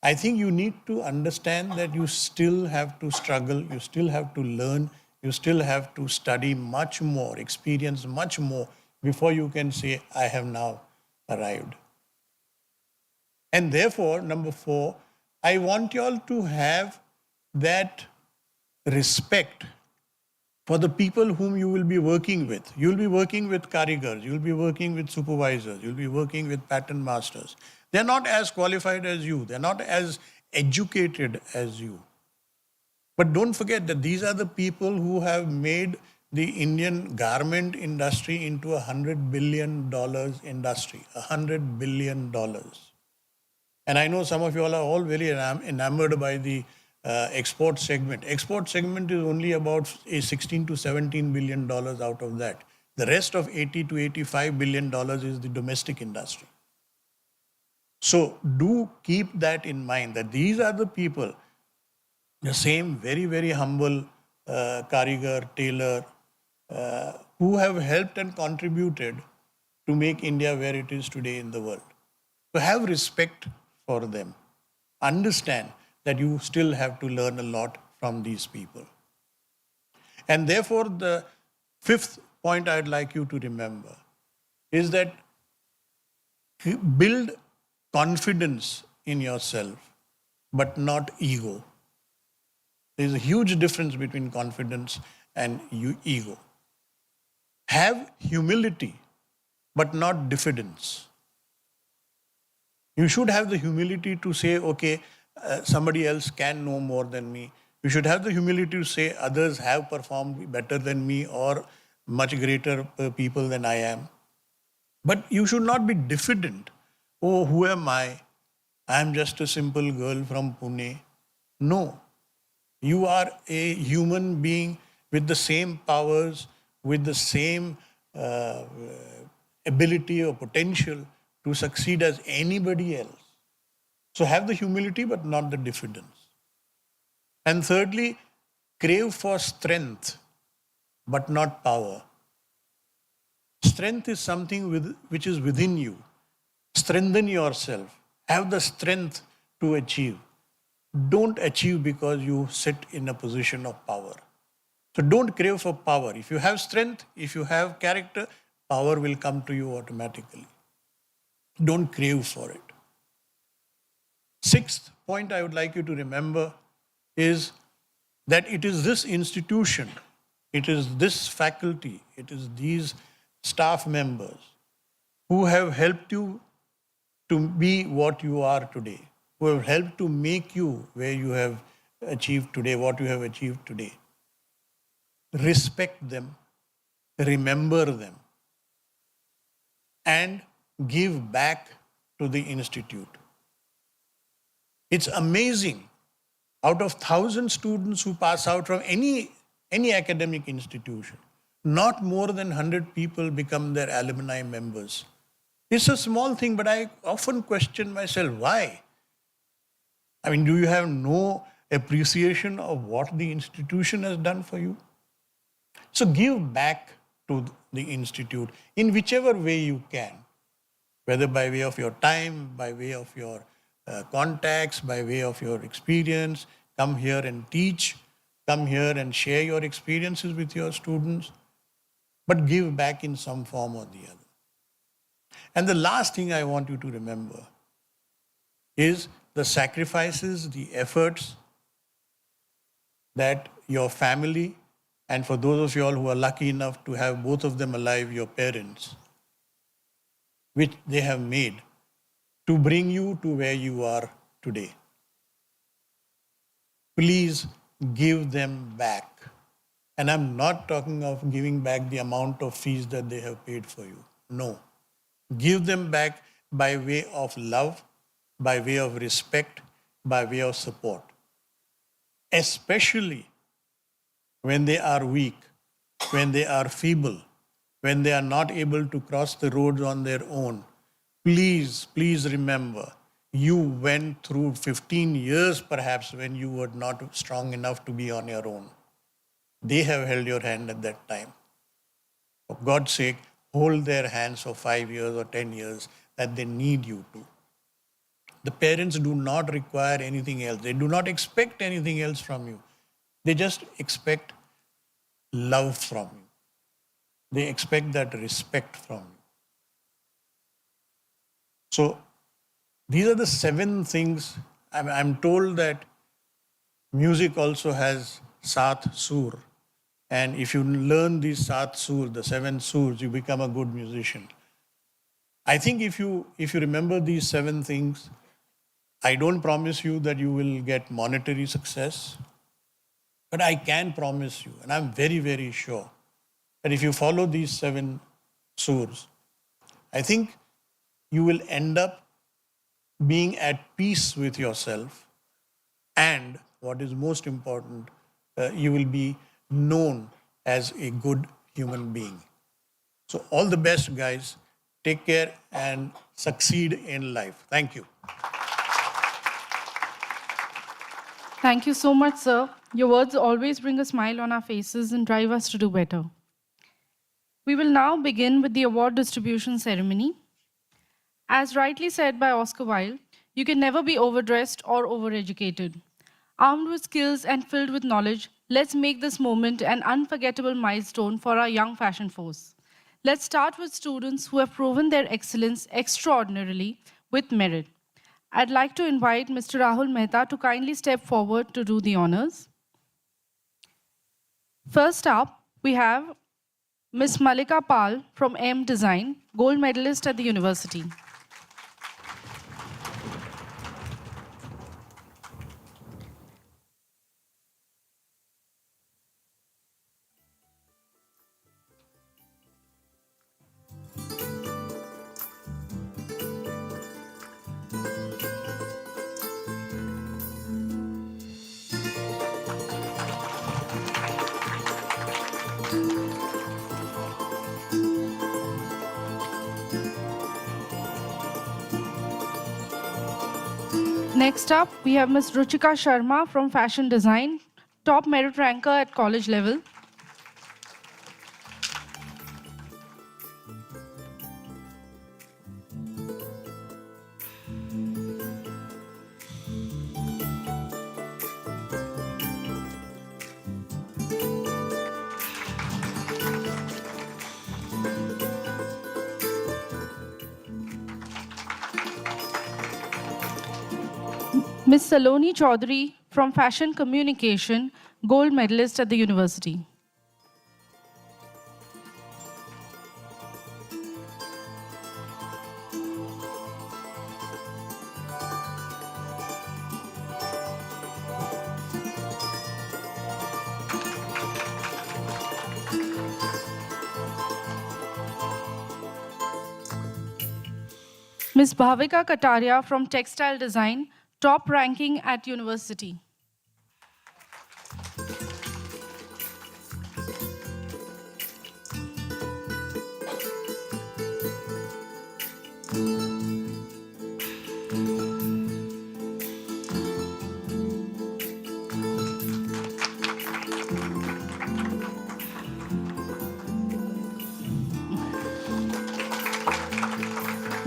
I think you need to understand that you still have to struggle, you still have to learn, you still have to study much more, experience much more before you can say, I have now arrived. And therefore, number 4, I want you all to have that respect for the people whom you will be working with. You'll be working with karigars, you'll be working with supervisors, you'll be working with pattern masters. They're not as qualified as you, they're not as educated as you. But don't forget that these are the people who have made the Indian garment industry into $100 billion industry. $100 billion. And I know some of you all are all very enamored by the export segment. Export segment is only about a $16 to $17 billion out of that. The rest of $80 to $85 billion is the domestic industry. So do keep that in mind, that these are the people, the same very, very humble karigar, tailor, who have helped and contributed to make India where it is today in the world. So have respect for them. Understand that you still have to learn a lot from these people. And therefore, the 5th point I'd like you to remember is that build confidence in yourself, but not ego. There's a huge difference between confidence and ego. Have humility, but not diffidence. You should have the humility to say, okay, somebody else can know more than me. You should have the humility to say others have performed better than me or much greater people than I am. But you should not be diffident. Oh, who am I? I am just a simple girl from Pune. No. You are a human being with the same powers, with the same ability or potential to succeed as anybody else. So have the humility, but not the diffidence. And thirdly, crave for strength, but not power. Strength is something which is within you. Strengthen yourself. Have the strength to achieve. Don't achieve because you sit in a position of power. So don't crave for power. If you have strength, if you have character, power will come to you automatically. Don't crave for it. Sixth point I would like you to remember is that it is this institution, it is this faculty, it is these staff members who have helped you to be what you are today, who have helped to make you where you have achieved today, what you have achieved today. Respect them, remember them, and give back to the institute. It's amazing. Out of 1,000 students who pass out from any academic institution, not more than 100 people become their alumni members. It's a small thing, but I often question myself, why? I mean, do you have no appreciation of what the institution has done for you? So give back to the institute in whichever way you can, whether by way of your time, by way of your contacts, by way of your experience. Come here and teach, come here and share your experiences with your students, but give back in some form or the other. And the last thing I want you to remember is the sacrifices, the efforts that your family, and for those of you all who are lucky enough to have both of them alive, your parents, which they have made to bring you to where you are today. Please give them back. And I'm not talking of giving back the amount of fees that they have paid for you. No. Give them back by way of love, by way of respect, by way of support. Especially when they are weak, when they are feeble, when they are not able to cross the roads on their own. Please, please remember, you went through 15 years perhaps when you were not strong enough to be on your own. They have held your hand at that time. For God's sake, hold their hands for 5 years or 10 years that they need you to. The parents do not require anything else. They do not expect anything else from you. They just expect love from you. They expect that respect from you. So these are the 7 things. I'm told that music also has Sat Sur. And if you learn these Sat Sur, the 7 Surs, you become a good musician. I think if you remember these 7 things, I don't promise you that you will get monetary success, but I can promise you, and I'm very, very sure, that if you follow these 7 Surs, I think you will end up being at peace with yourself, and what is most important, you will be known as a good human being. So all the best, guys. Take care and succeed in life. Thank you. Thank you so much, sir. Your words always bring a smile on our faces and drive us to do better. We will now begin with the award distribution ceremony. As rightly said by Oscar Wilde, you can never be overdressed or overeducated. Armed with skills and filled with knowledge, let's make this moment an unforgettable milestone for our young fashion force. Let's start with students who have proven their excellence extraordinarily with merit. I'd like to invite Mr. Rahul Mehta to kindly step forward to do the honors. First up, we have Ms. Malika Pal from M Design, gold medalist at the university. Next up, we have Ms. Ruchika Sharma from Fashion Design, top merit ranker at college level. Ms. Saloni Chaudhary from Fashion Communication, gold medalist at the university. Ms. Bhavika Kataria from Textile Design, top ranking at university.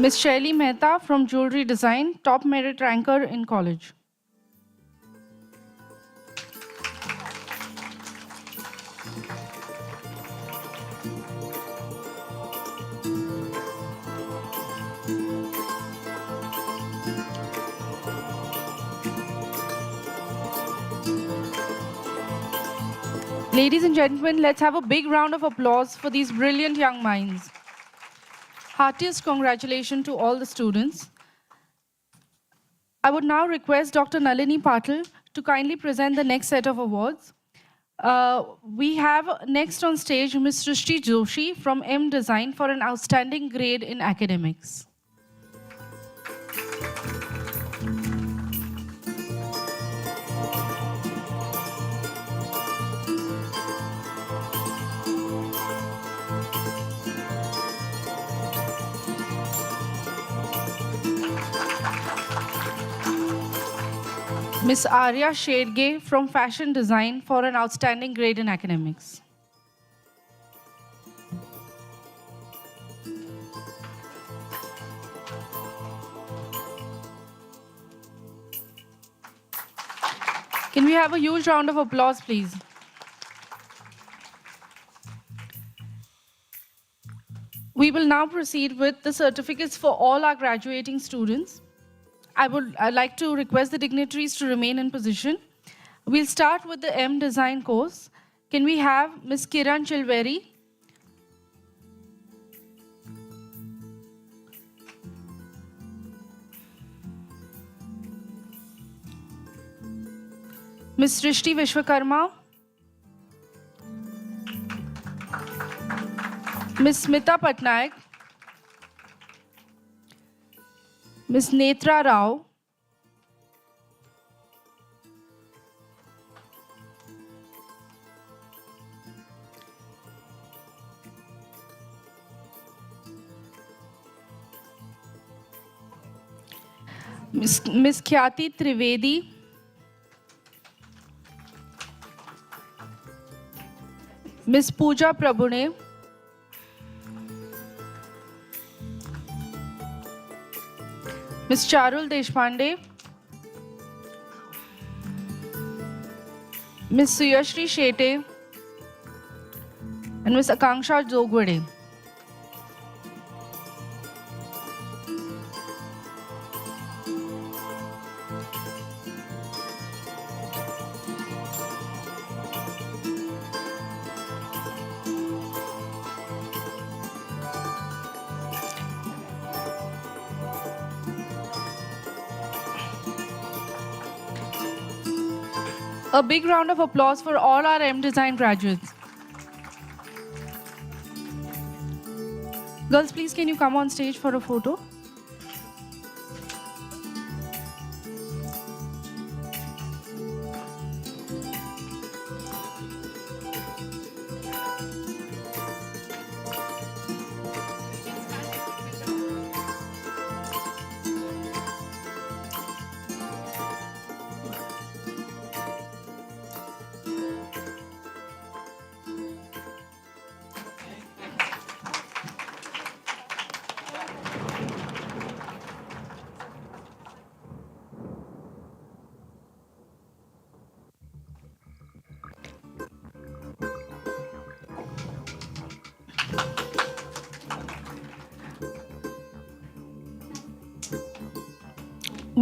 Ms. Shaili Mehta from Jewelry Design, top merit ranker in college. Ladies and gentlemen, let's have a big round of applause for these brilliant young minds. Heartiest congratulations to all the students. I would now request Dr. Nalini Patil to kindly present the next set of awards. We have next on stage Ms. Srishti Joshi from M Design for an outstanding grade in academics. Ms. Arya Shedge from Fashion Design for an outstanding grade in academics. Can we have a huge round of applause, please? We will now proceed with the certificates for all our graduating students. I'd like to request the dignitaries to remain in position. We'll start with the M Design course. Can we have Ms. Kiran Chilveri? Ms. Srishti Vishwakarma? Ms. Smita Patnaik? Ms. Netra Rao? Ms. Khyati Trivedi? Ms. Pooja Prabhune? Ms. Charul Deshpande? Ms. Suyashri Shete? And Ms. Akanksha Jogwade. A big round of applause for all our M Design graduates. Girls, please can you come on stage for a photo?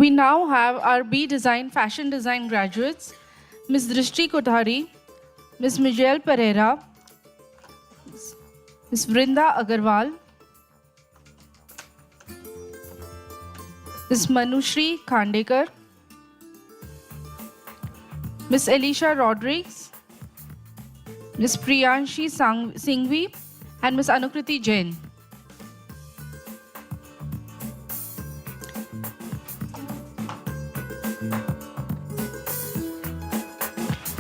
We now have our B Design Fashion Design graduates, Ms. Drishti Kothari, Ms. Mijel Pereira, Ms. Vrinda Agarwal, Ms. Manushri Khandekar, Ms. Elisha Rodriguez, Ms. Priyanshi Singhvi, and Ms. Anukriti Jain.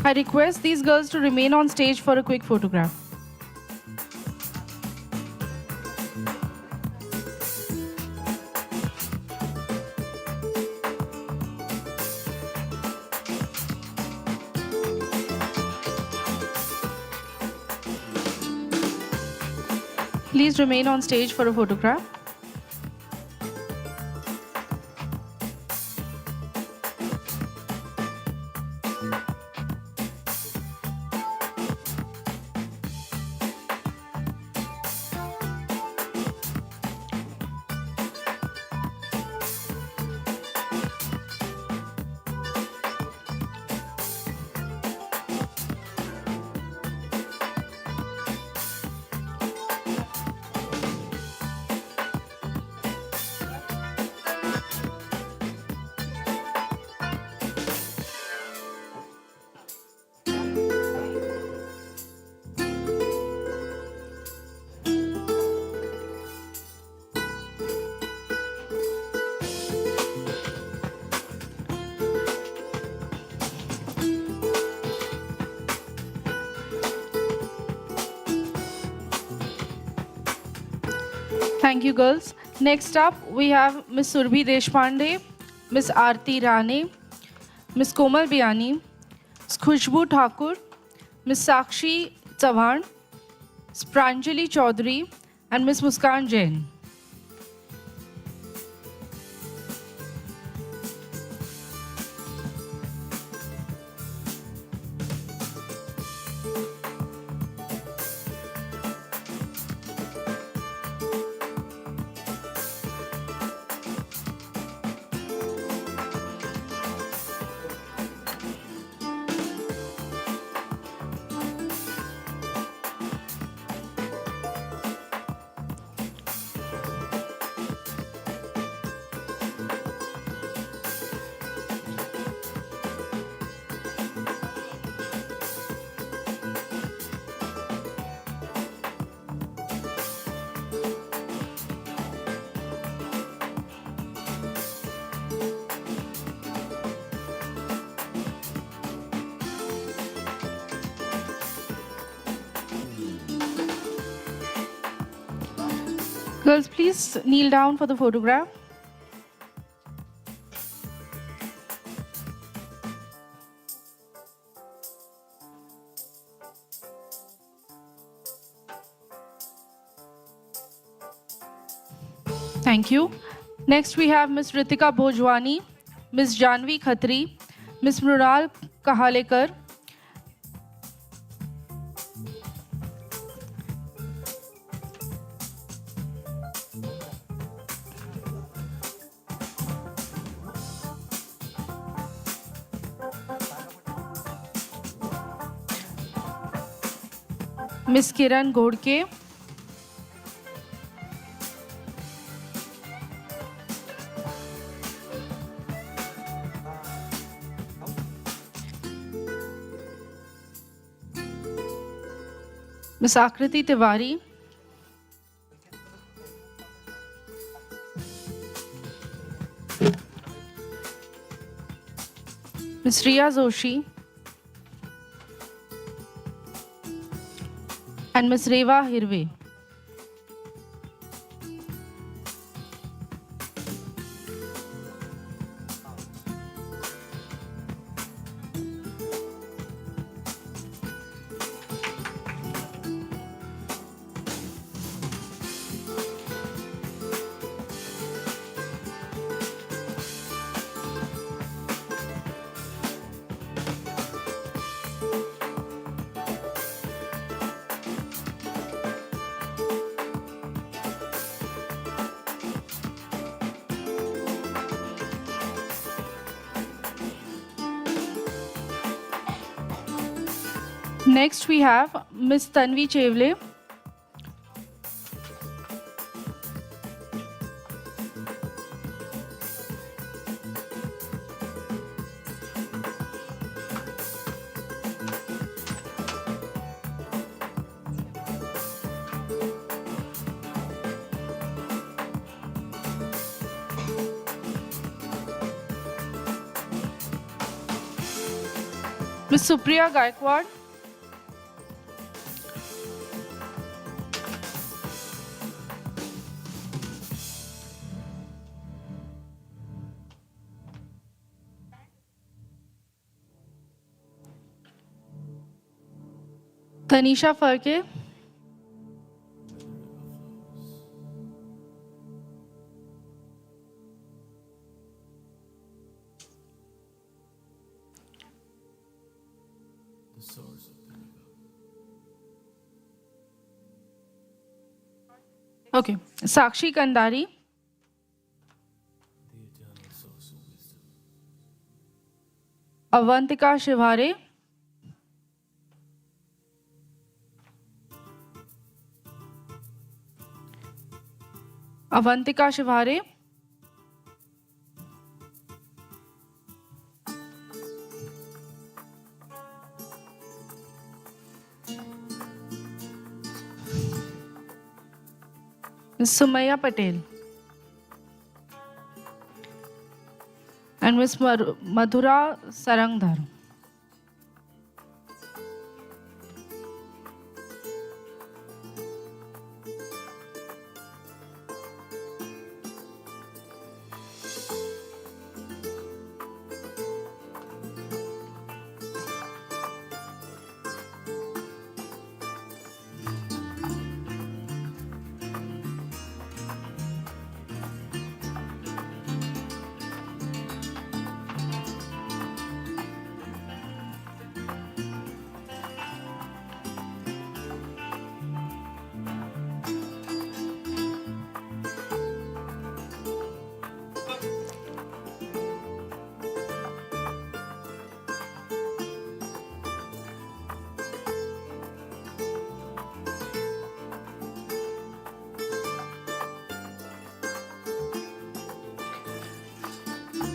I request these girls to remain on stage for a quick photograph. Please remain on stage for a photograph. Thank you, girls. Next up, we have Ms. Surbhi Deshpande, Ms. Aarti Rane, Ms. Komal Biani, Ms. Khushbu Thakur, Ms. Sakshi Chavan, Ms. Pranjali Chaudhary, and Ms. Muskan Jain. Girls, please kneel down for the photograph. Thank you. Next, we have Ms. Ritika Bhojwani, Ms. Janvi Khatri, Ms. Mrunal Kahalekar, Ms. Kiran Godke, Ms. Akriti Tiwari, Ms. Riya Joshi, and Ms. Reva Hirve. Next, we have Miss Tanvi Chevle. Miss Supriya Gaikwad. Tanisha Farke. Okay. Sakshi Kandari. Avantika Shivare. Avantika Shivare. Miss Sumaya Patel. And Miss Madhura Sarangdhar.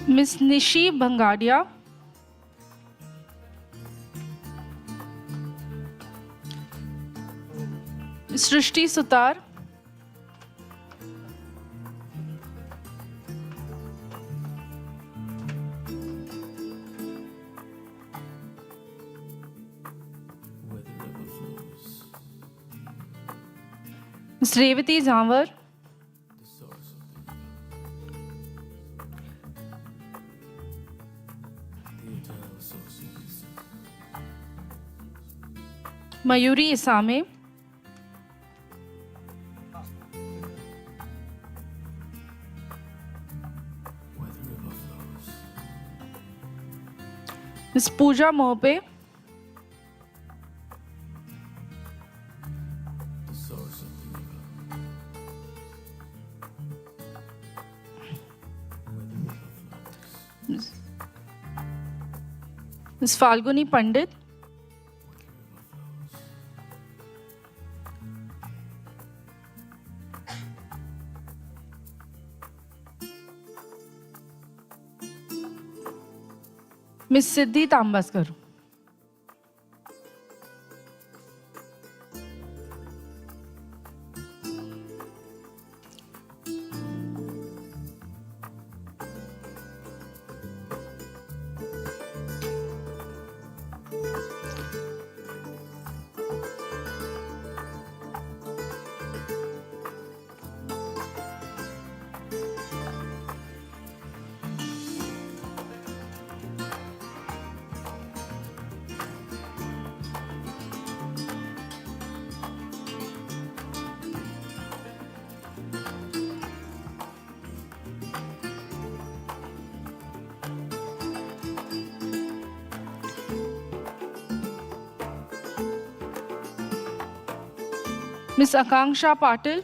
Miss Nishi Bangadia. Srishti Sutar. Miss Revati Zamwar. Mayuri Isame. Miss Pooja Mope. Miss Falguni Pandit. Miss Siddhi Tambaskar. Miss Akanksha Patil.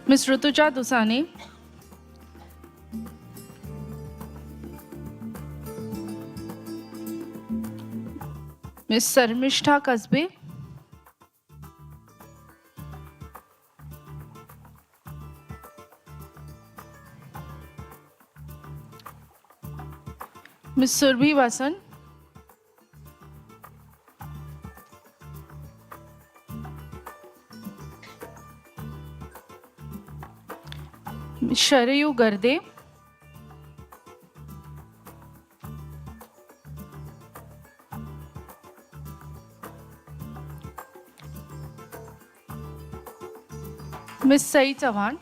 Ms. Rutuja Dusane, Ms. Sarmishtha Kasbe, Ms. Surbhi Vasan, Ms. Sharayu Garde, Ms. Sai Chavan,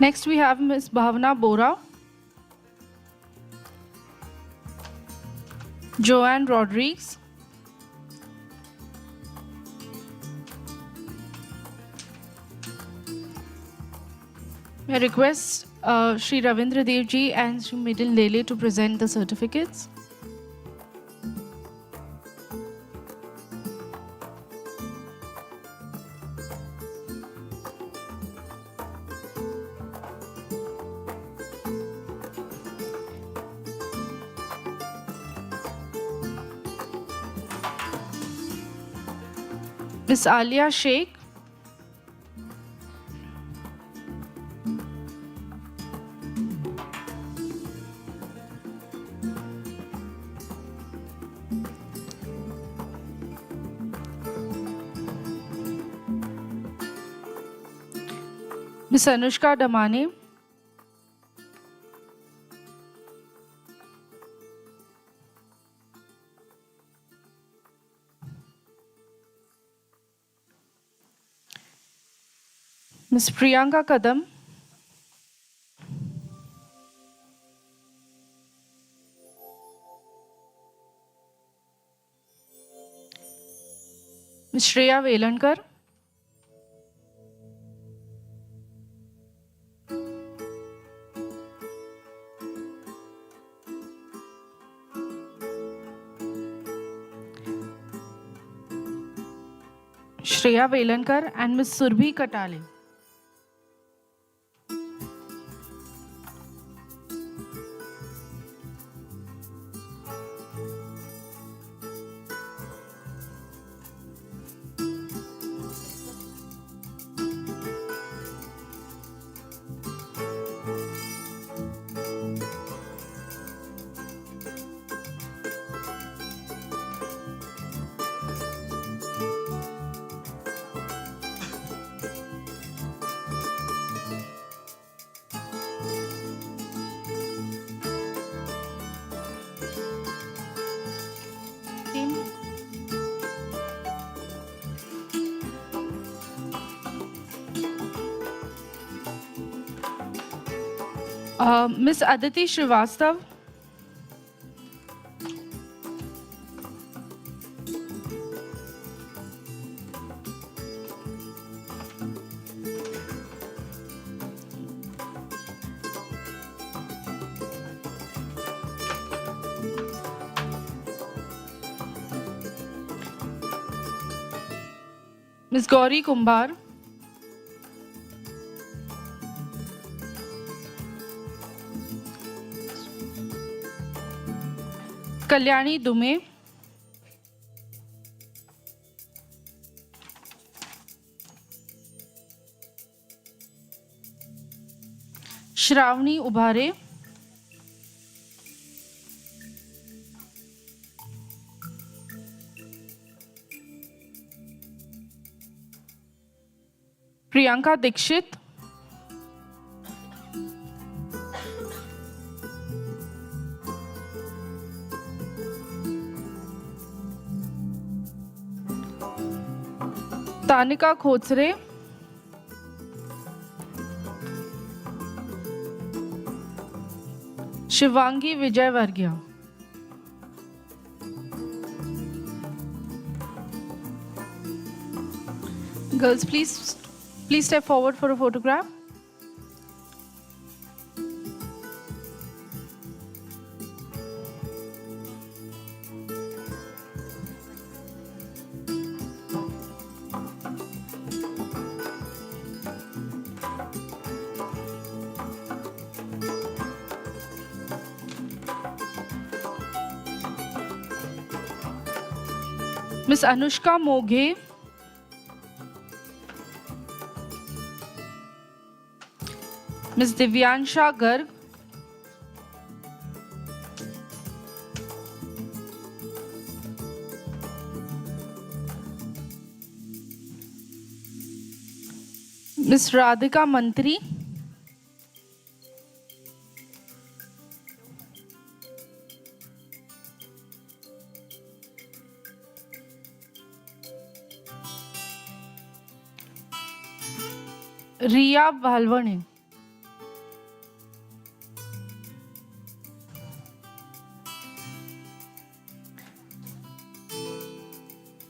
Next, we have Ms. Bhavna Bora, Joanne Rodriguez, I request Shri Ravindra Dev Ji and Shri Midil Lele to present the certificates. Ms. Alia Sheikh, Ms. Anushka Damane, Ms. Priyanka Kadam, Ms. Shreya Velankar, Shreya Velankar and Ms. Surbhi Katale. Ms. Aditi Srivastav, Ms. Gauri Kumbar, Kalyani Dume, Shravani Ubhare, Priyanka Dikshit, Tanika Khotsre. Shivangi Vijayvargya. Girls, please step forward for a photograph. Miss Anushka Moghe. Miss Divyansha Garg. Miss Radhika Mantri. Riya Bhalwane.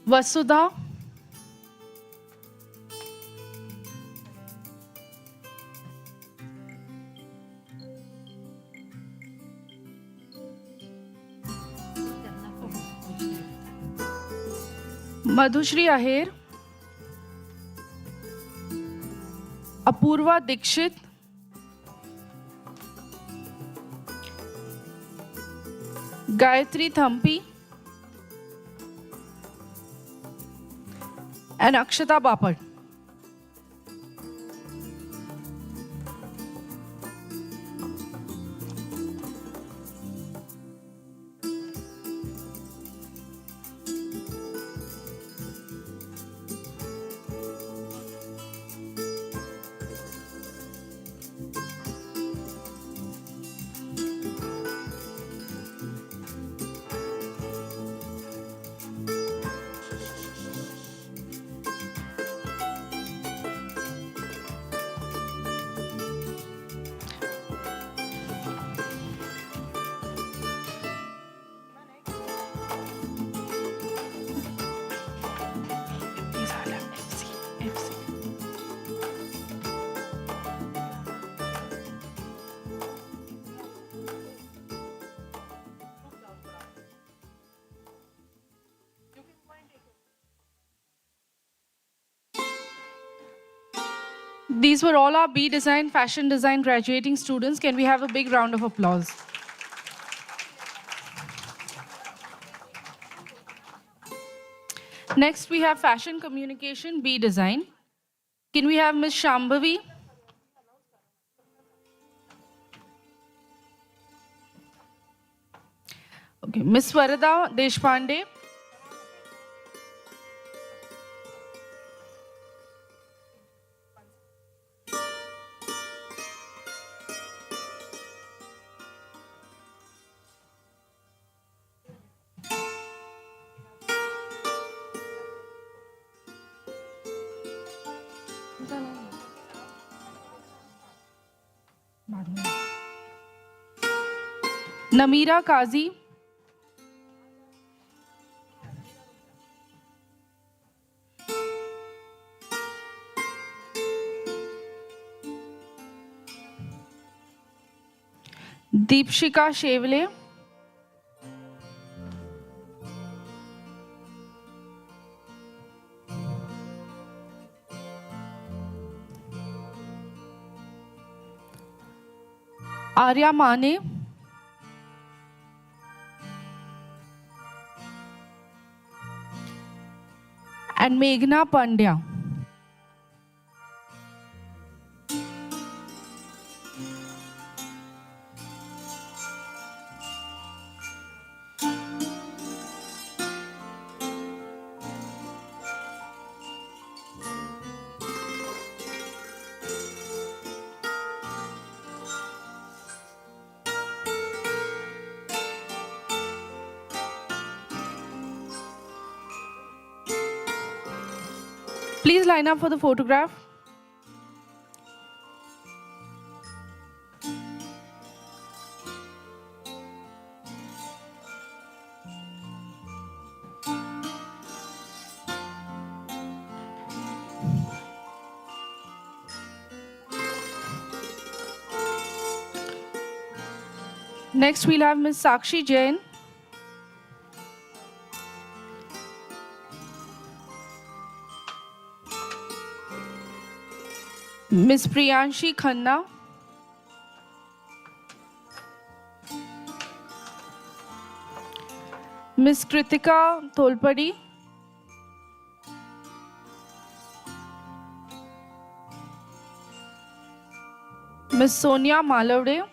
Vasudha. Madhushri Aher. Apurva Dikshit. Gayatri Thampi. And Akshata Bapad. These were all our B Design, Fashion Design graduating students. Can we have a big round of applause? Next, we have Fashion Communication, B Design. Can we have Ms. Shambhavi? Okay, Ms. Varada Deshpande. Namira Kazi. Deepshika Shevle. Arya Mane. And Meghna Pandya. Please line up for the photograph. Next, we'll have Ms. Sakshi Jain. Ms. Priyanshi Khanna. Ms. Kritika Tolpadi. Ms. Sonia Malavde.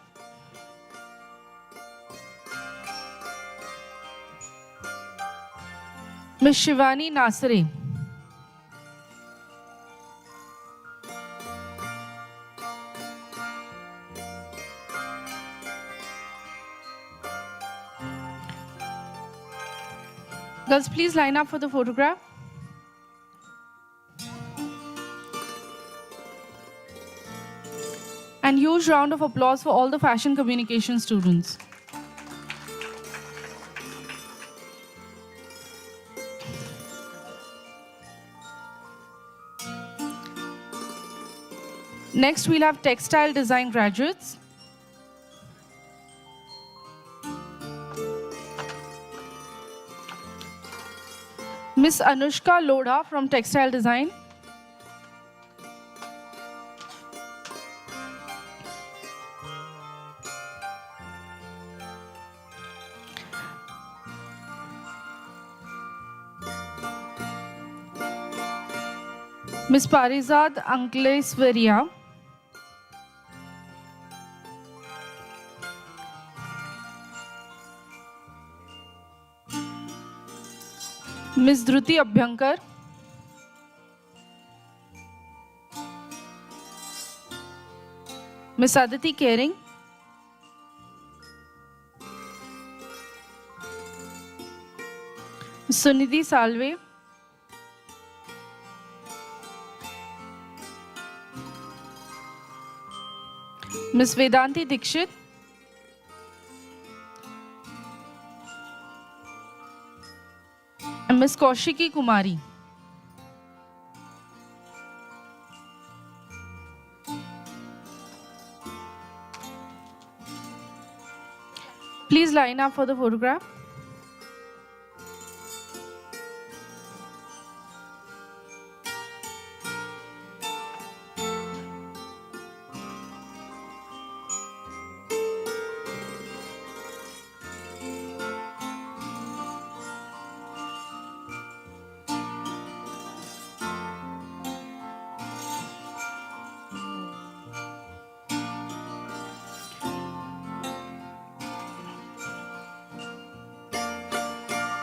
Ms. Shivani Nasare. Girls, please line up for the photograph. And huge round of applause for all the fashion communication students. Next, we'll have textile design graduates. Miss Anushka Lodha from Textile Design. Miss Parizad Ankleswaria. Miss Dhruti Abhyankar. Miss Aditi Kering. Miss Sunidhi Salve. Miss Vedanti Dikshit. And Miss Kaushiki Kumari. Please line up for the photograph.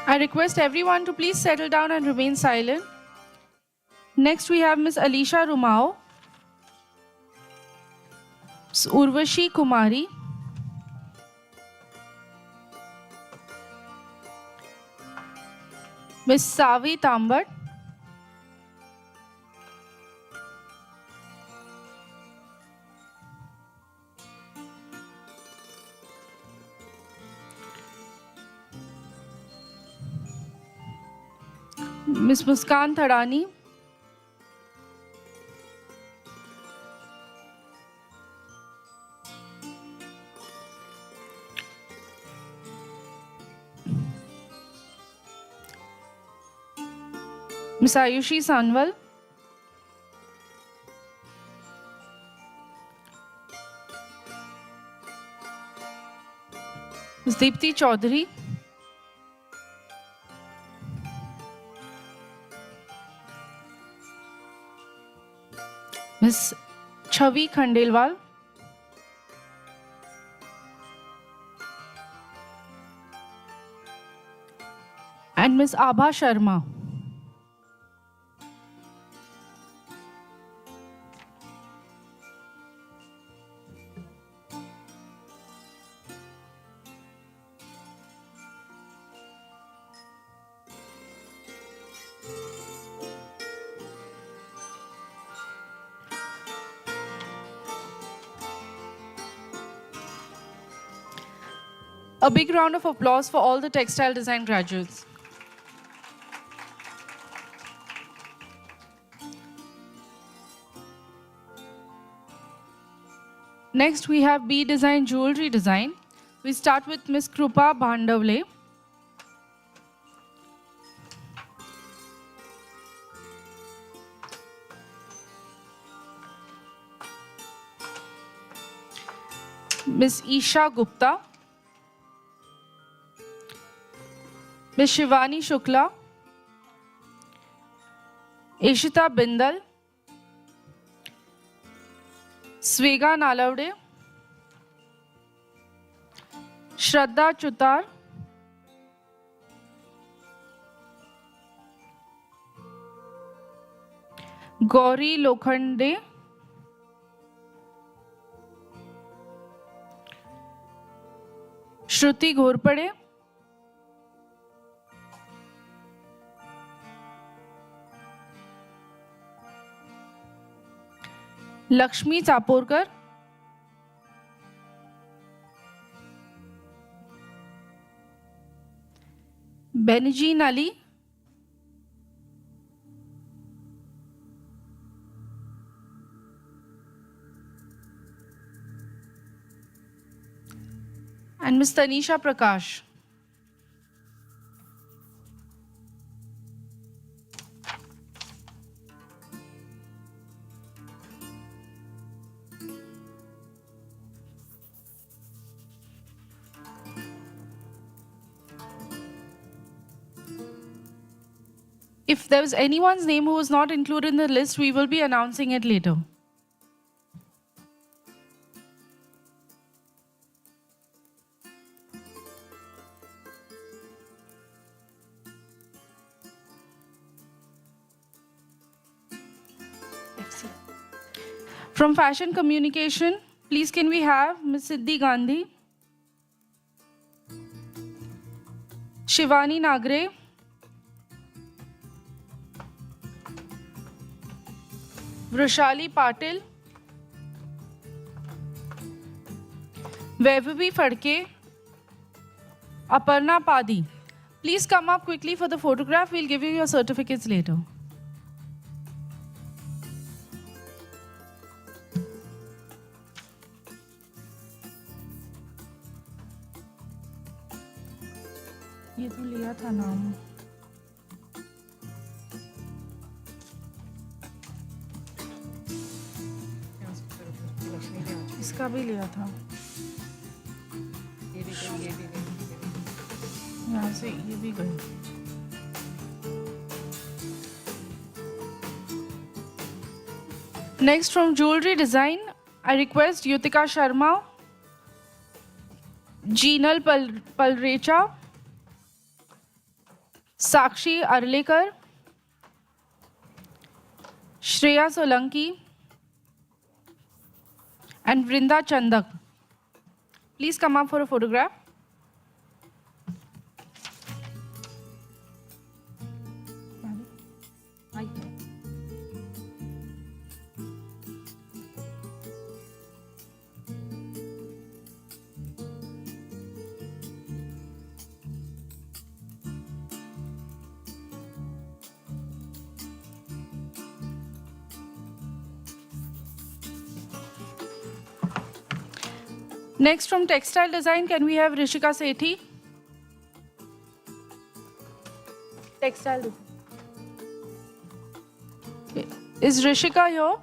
I request everyone to please settle down and remain silent. Next, we have Miss Alisha Rumao, Miss Urvashi Kumari, Miss Savi Tambat, Miss Muskan Thadani, Miss Ayushi Sanwal, Miss Deepti Chaudhary, Miss Chavi Khandelwal, and Miss Abha Sharma. A big round of applause for all the textile design graduates. Next, we have B Design Jewelry Design. We start with Ms. Krupa Bhandavle. Ms. Isha Gupta. Ms. Shivani Shukla. Ishita Bindal. Swega Nalavde. Shraddha Chutar. Gauri Lokhande. Shruti Ghorpade. Lakshmi Chaporkar. Benijin Ali. And Ms. Tanisha Prakash. If there was anyone's name who was not included in the list, we will be announcing it later. From Fashion Communication, please can we have Ms. Siddhi Gandhi, Shivani Nagre, Vrishali Patil, Vaibhavi Fadke, Aparna Padi. Please come up quickly for the photograph. We'll give you your certificates later. ये तो लिया था नाम इसका भी लिया था यहाँ से ये भी गई Next from Jewelry Design, I request Yutika Sharma, Jeenal Palrecha, Sakshi Arlekar, Shreya Solanki, and Vrinda Chandak. Please come up for a photograph. Next from Textile Design, can we have Rishika Sethi? Textile Design. Is Rishika here?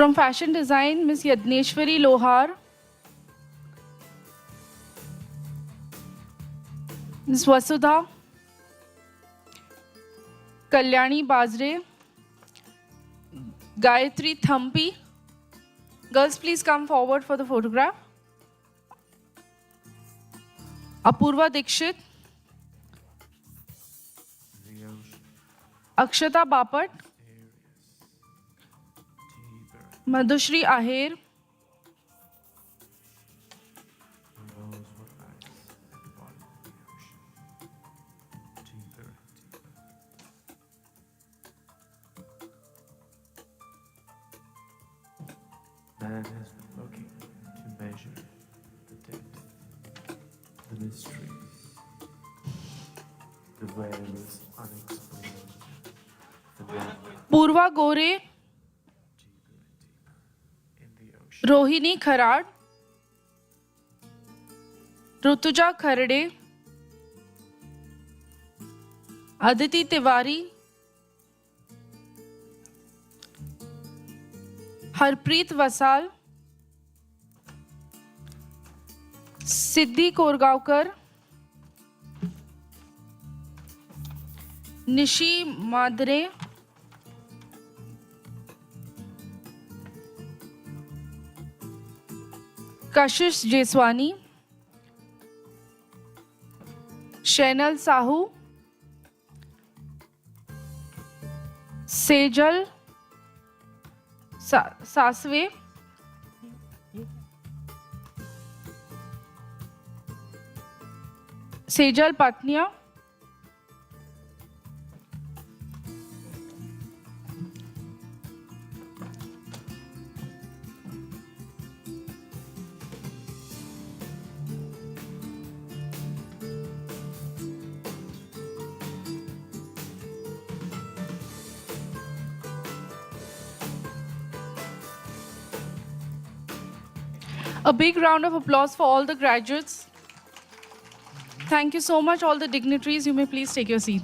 From Fashion Design, Ms. Yadneshwari Lohar, Ms. Vasudha, Kalyani Bazre, Gayatri Thampi. Girls, please come forward for the photograph. Apurva Dikshit, Akshata Bapat, Madhushri Aher, Man has been looking to measure the depth, the mysteries, the ways unexplained, the depth Purva Gore, in the ocean. Rohini Kharad, Rutuja Kharde, Aditi Tiwari, Harpreet Vasal, Siddhi Korgaonkar, Nishi Madre, Kashish Jeswani, Shainal Sahu, Sejal Sasve, Sejal Patnia, a big round of applause for all the graduates. Thank you so much, all the dignitaries. You may please take your seat.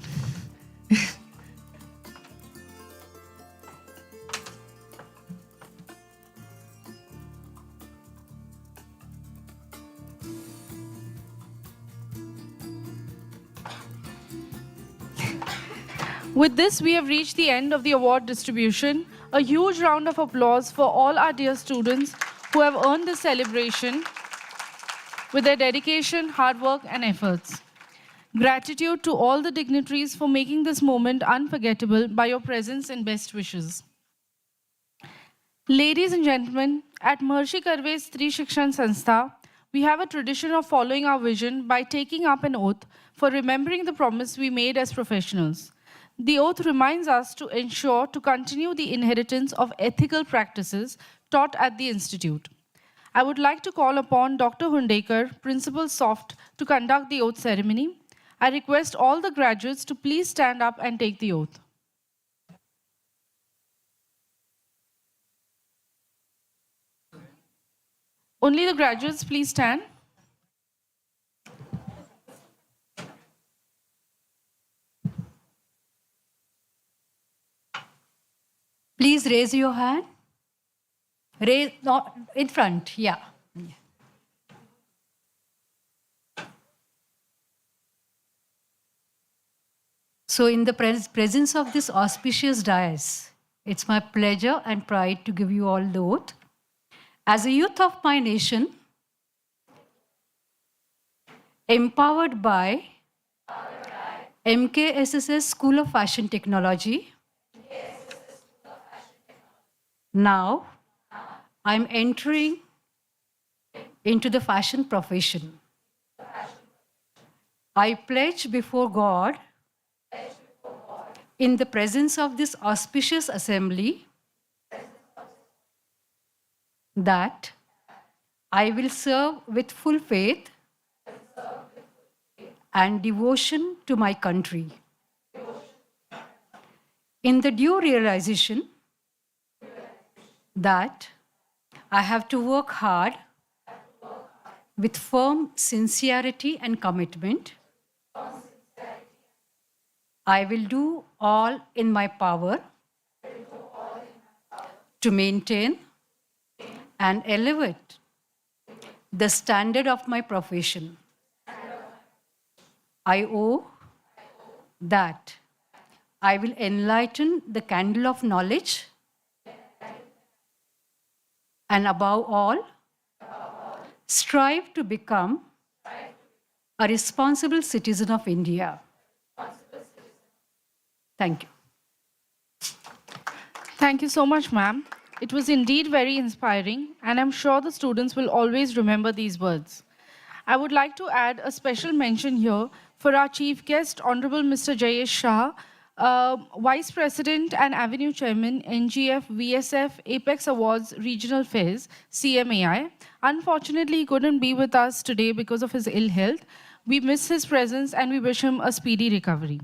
With this, we have reached the end of the award distribution. A huge round of applause for all our dear students who have earned this celebration with their dedication, hard work, and efforts. Gratitude to all the dignitaries for making this moment unforgettable by your presence and best wishes. Ladies and gentlemen, at Maharishi Karve's Stri Shikshan Sanstha, we have a tradition of following our vision by taking up an oath for remembering the promise we made as professionals. The oath reminds us to ensure to continue the inheritance of ethical practices taught at the Institute. I would like to call upon Dr. Hundekar, Principal SOFT, to conduct the oath ceremony. I request all the graduates to please stand up and take the oath. Only the graduates, please stand. Please raise your hand. Raise, not in front, yeah. So in the presence of this auspicious dais, it's my pleasure and pride to give you all the oath. As a youth of my nation, empowered by MKSSS School of Fashion Technology, now I'm entering into the fashion profession. I pledge before God, in the presence of this auspicious assembly, that I will serve with full faith and devotion to my country, in the due realization that I have to work hard with firm sincerity and commitment. I will do all in my power to maintain and elevate the standard of my profession. I owe that I will enlighten the candle of knowledge, and above all, strive to become a responsible citizen of India. Thank you. Thank you so much, ma'am. It was indeed very inspiring, and I'm sure the students will always remember these words. I would like to add a special mention here for our chief guest, Honorable Mr. Jayesh Shah, Vice President and Avenue Chairman, NGF VSF Apex Awards Regional Fairs, CMAI. Unfortunately, he couldn't be with us today because of his ill health. We miss his presence and we wish him a speedy recovery.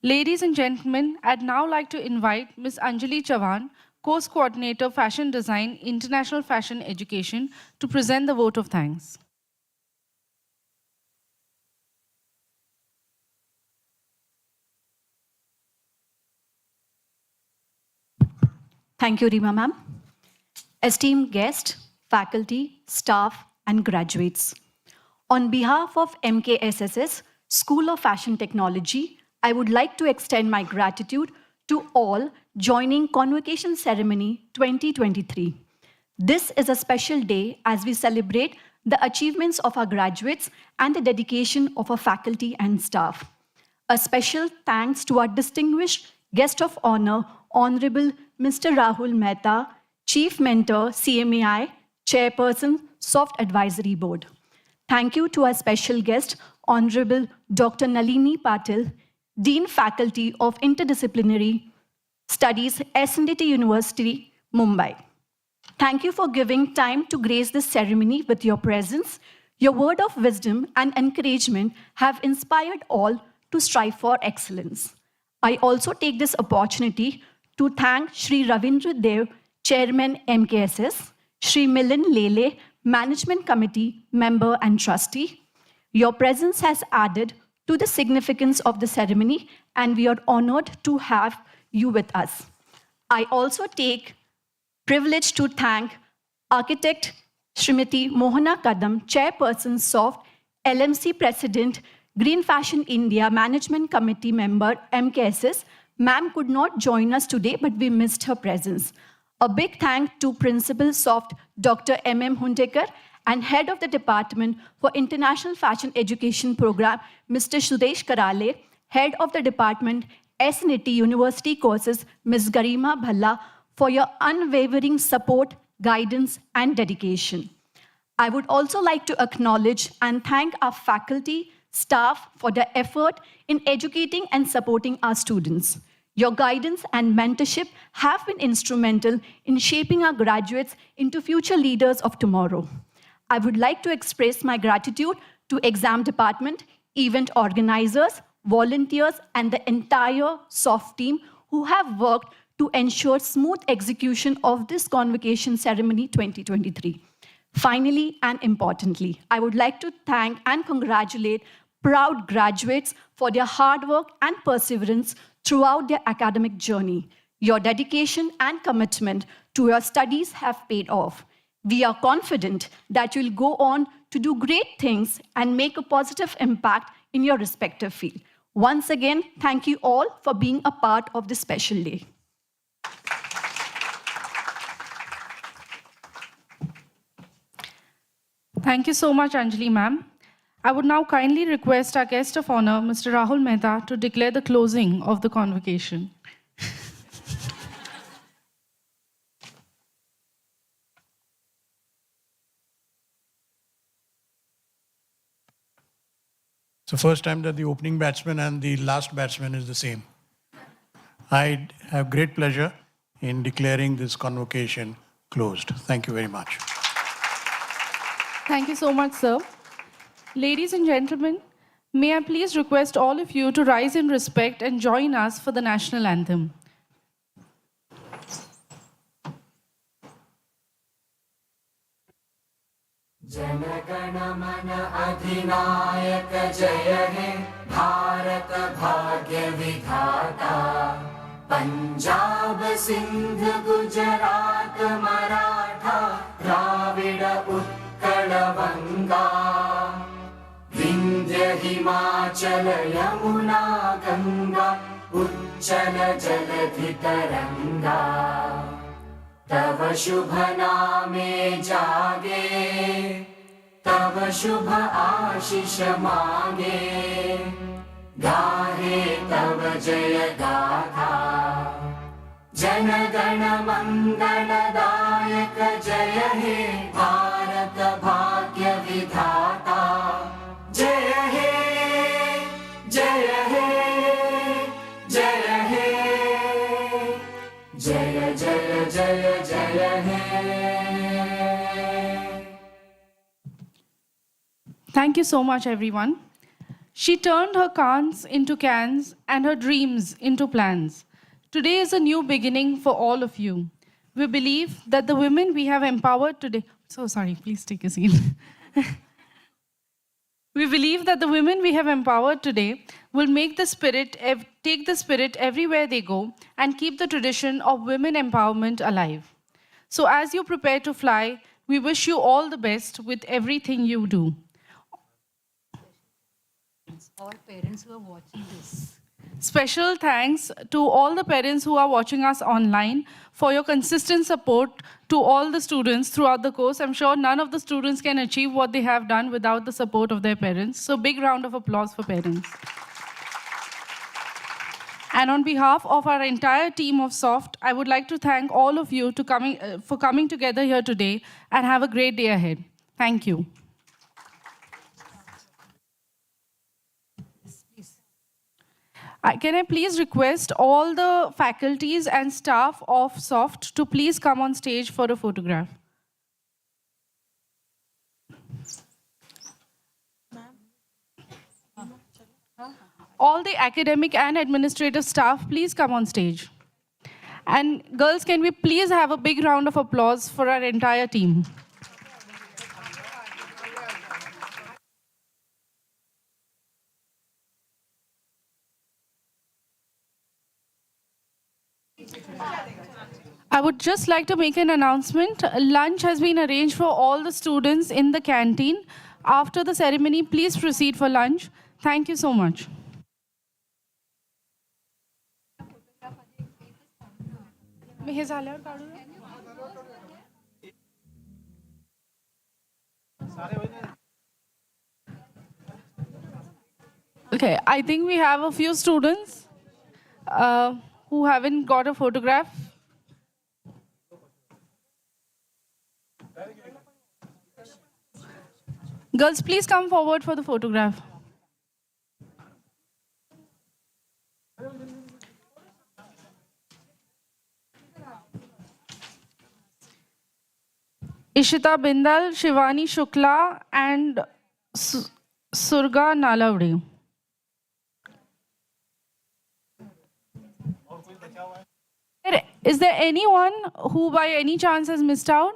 Ladies and gentlemen, I'd now like to invite Ms. Anjali Chavan, Course Coordinator, Fashion Design, International Fashion Education, to present the vote of thanks. Thank you, Rima ma'am. Esteemed guests, faculty, staff, and graduates. On behalf of MKSSS, School of Fashion Technology, I would like to extend my gratitude to all joining Convocation Ceremony 2023. This is a special day as we celebrate the achievements of our graduates and the dedication of our faculty and staff. A special thanks to our distinguished guest of honor, Honorable Mr. Rahul Mehta, Chief Mentor, CMAI, Chairperson, Soft Advisory Board. Thank you to our special guest, Honorable Dr. Nalini Patil, Dean Faculty of Interdisciplinary Studies, SNDT University, Mumbai. Thank you for giving time to grace this ceremony with your presence. Your word of wisdom and encouragement have inspired all to strive for excellence. I also take this opportunity to thank Shri Ravindra Dev, Chairman MKSS, Shri Milan Lele, Management Committee Member and Trustee. Your presence has added to the significance of the ceremony, and we are honored to have you with us. I also take privilege to thank Architect Srimati Mohana Kadam, Chairperson Soft, LMC President, Green Fashion India Management Committee Member, MKSS. Ma'am could not join us today, but we missed her presence. A big thank to Principal Soft, Dr. M.M. Huntekar, and Head of the Department for International Fashion Education Program, Mr. Sudesh Karale, Head of the Department, SNIT University Courses, Ms. Garima Bhalla, for your unwavering support, guidance, and dedication. I would also like to acknowledge and thank our faculty, staff for their effort in educating and supporting our students. Your guidance and mentorship have been instrumental in shaping our graduates into future leaders of tomorrow. I would like to express my gratitude to exam department, event organizers, volunteers, and the entire SOFT team who have worked to ensure smooth execution of this Convocation Ceremony 2023. Finally and importantly, I would like to thank and congratulate proud graduates for their hard work and perseverance throughout their academic journey. Your dedication and commitment to your studies have paid off. We are confident that you'll go on to do great things and make a positive impact in your respective field. Once again, thank you all for being a part of this special day. Thank you so much, Anjali ma'am. I would now kindly request our guest of honor, Mr. Rahul Mehta, to declare the closing of the convocation. It's the first time that the opening batsman and the last batsman is the same. I have great pleasure in declaring this convocation closed. Thank you very much. Thank you so much, sir. Ladies and gentlemen, may I please request all of you to rise in respect and join us for the national anthem. जनगण मन अधिनायक जय हे भारत भाग्य विधाता पंजाब सिंध गुजरात मराठा द्राविड उत्कल बंगा विंध्य हिमाचल यमुना गंगा उच्चल जलधि तरंगा तव शुभ नामे जागे तव शुभ आशीष मांगे गाहे तव जय गाथा जन गण मंगलदायक जय हे भारत भाग्य विधाता जय हे जय हे जय हे जय जय जय जय हे Thank you so much, everyone. She turned her cans into cans and her dreams into plans. Today is a new beginning for all of you. We believe that the women we have empowered today. So sorry, please take a seat. We believe that the women we have empowered today will take the spirit everywhere they go and keep the tradition of women empowerment alive. So as you prepare to fly, we wish you all the best with everything you do. All parents who are watching this. Special thanks to all the parents who are watching us online for your consistent support to all the students throughout the course. I'm sure none of the students can achieve what they have done without the support of their parents. So big round of applause for parents. And on behalf of our entire team of SOFT, I would like to thank all of you for coming together here today and have a great day ahead. Thank you. Can I please request all the faculties and staff of SOFT to please come on stage for a photograph? All the academic and administrative staff, please come on stage. And girls, can we please have a big round of applause for our entire team? I would just like to make an announcement. Lunch has been arranged for all the students in the canteen. After the ceremony, please proceed for lunch. Thank you so much. Okay, I think we have a few students who haven't got a photograph. Girls, please come forward for the photograph. Ishita Bindal, Shivani Shukla, and Surga Nalavde. Is there anyone who by any chance has missed out?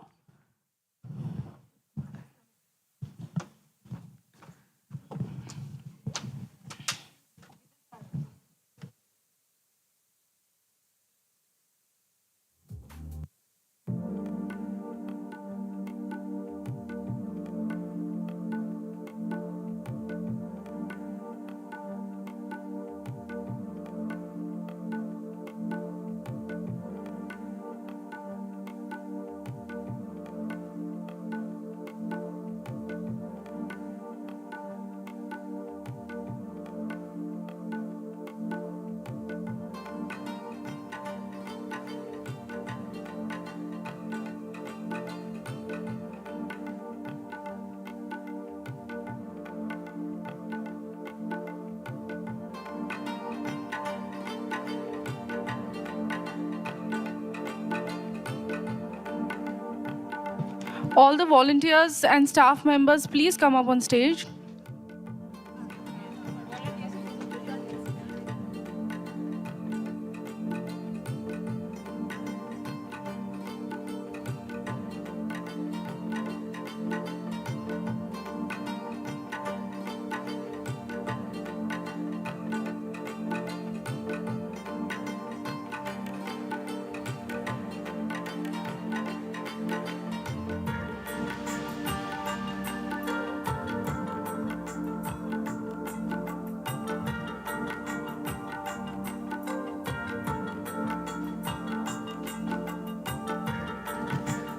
All the volunteers and staff members, please come up on stage.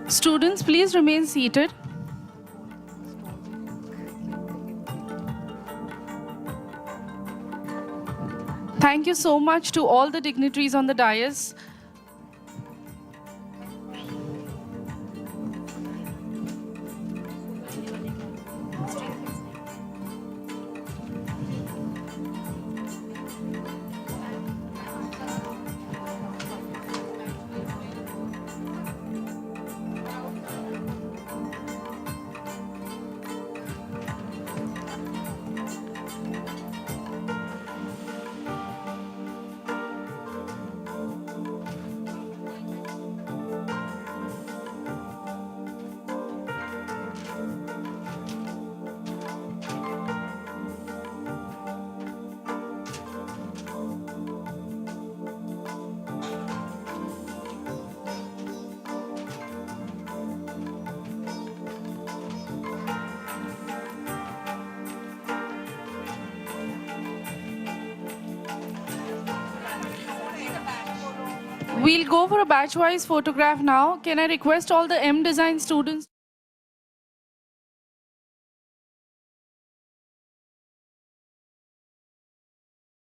Students, please remain seated. Thank you so much to all the dignitaries on the dais. We'll go for a batch-wise photograph now. Can I request all the M Design students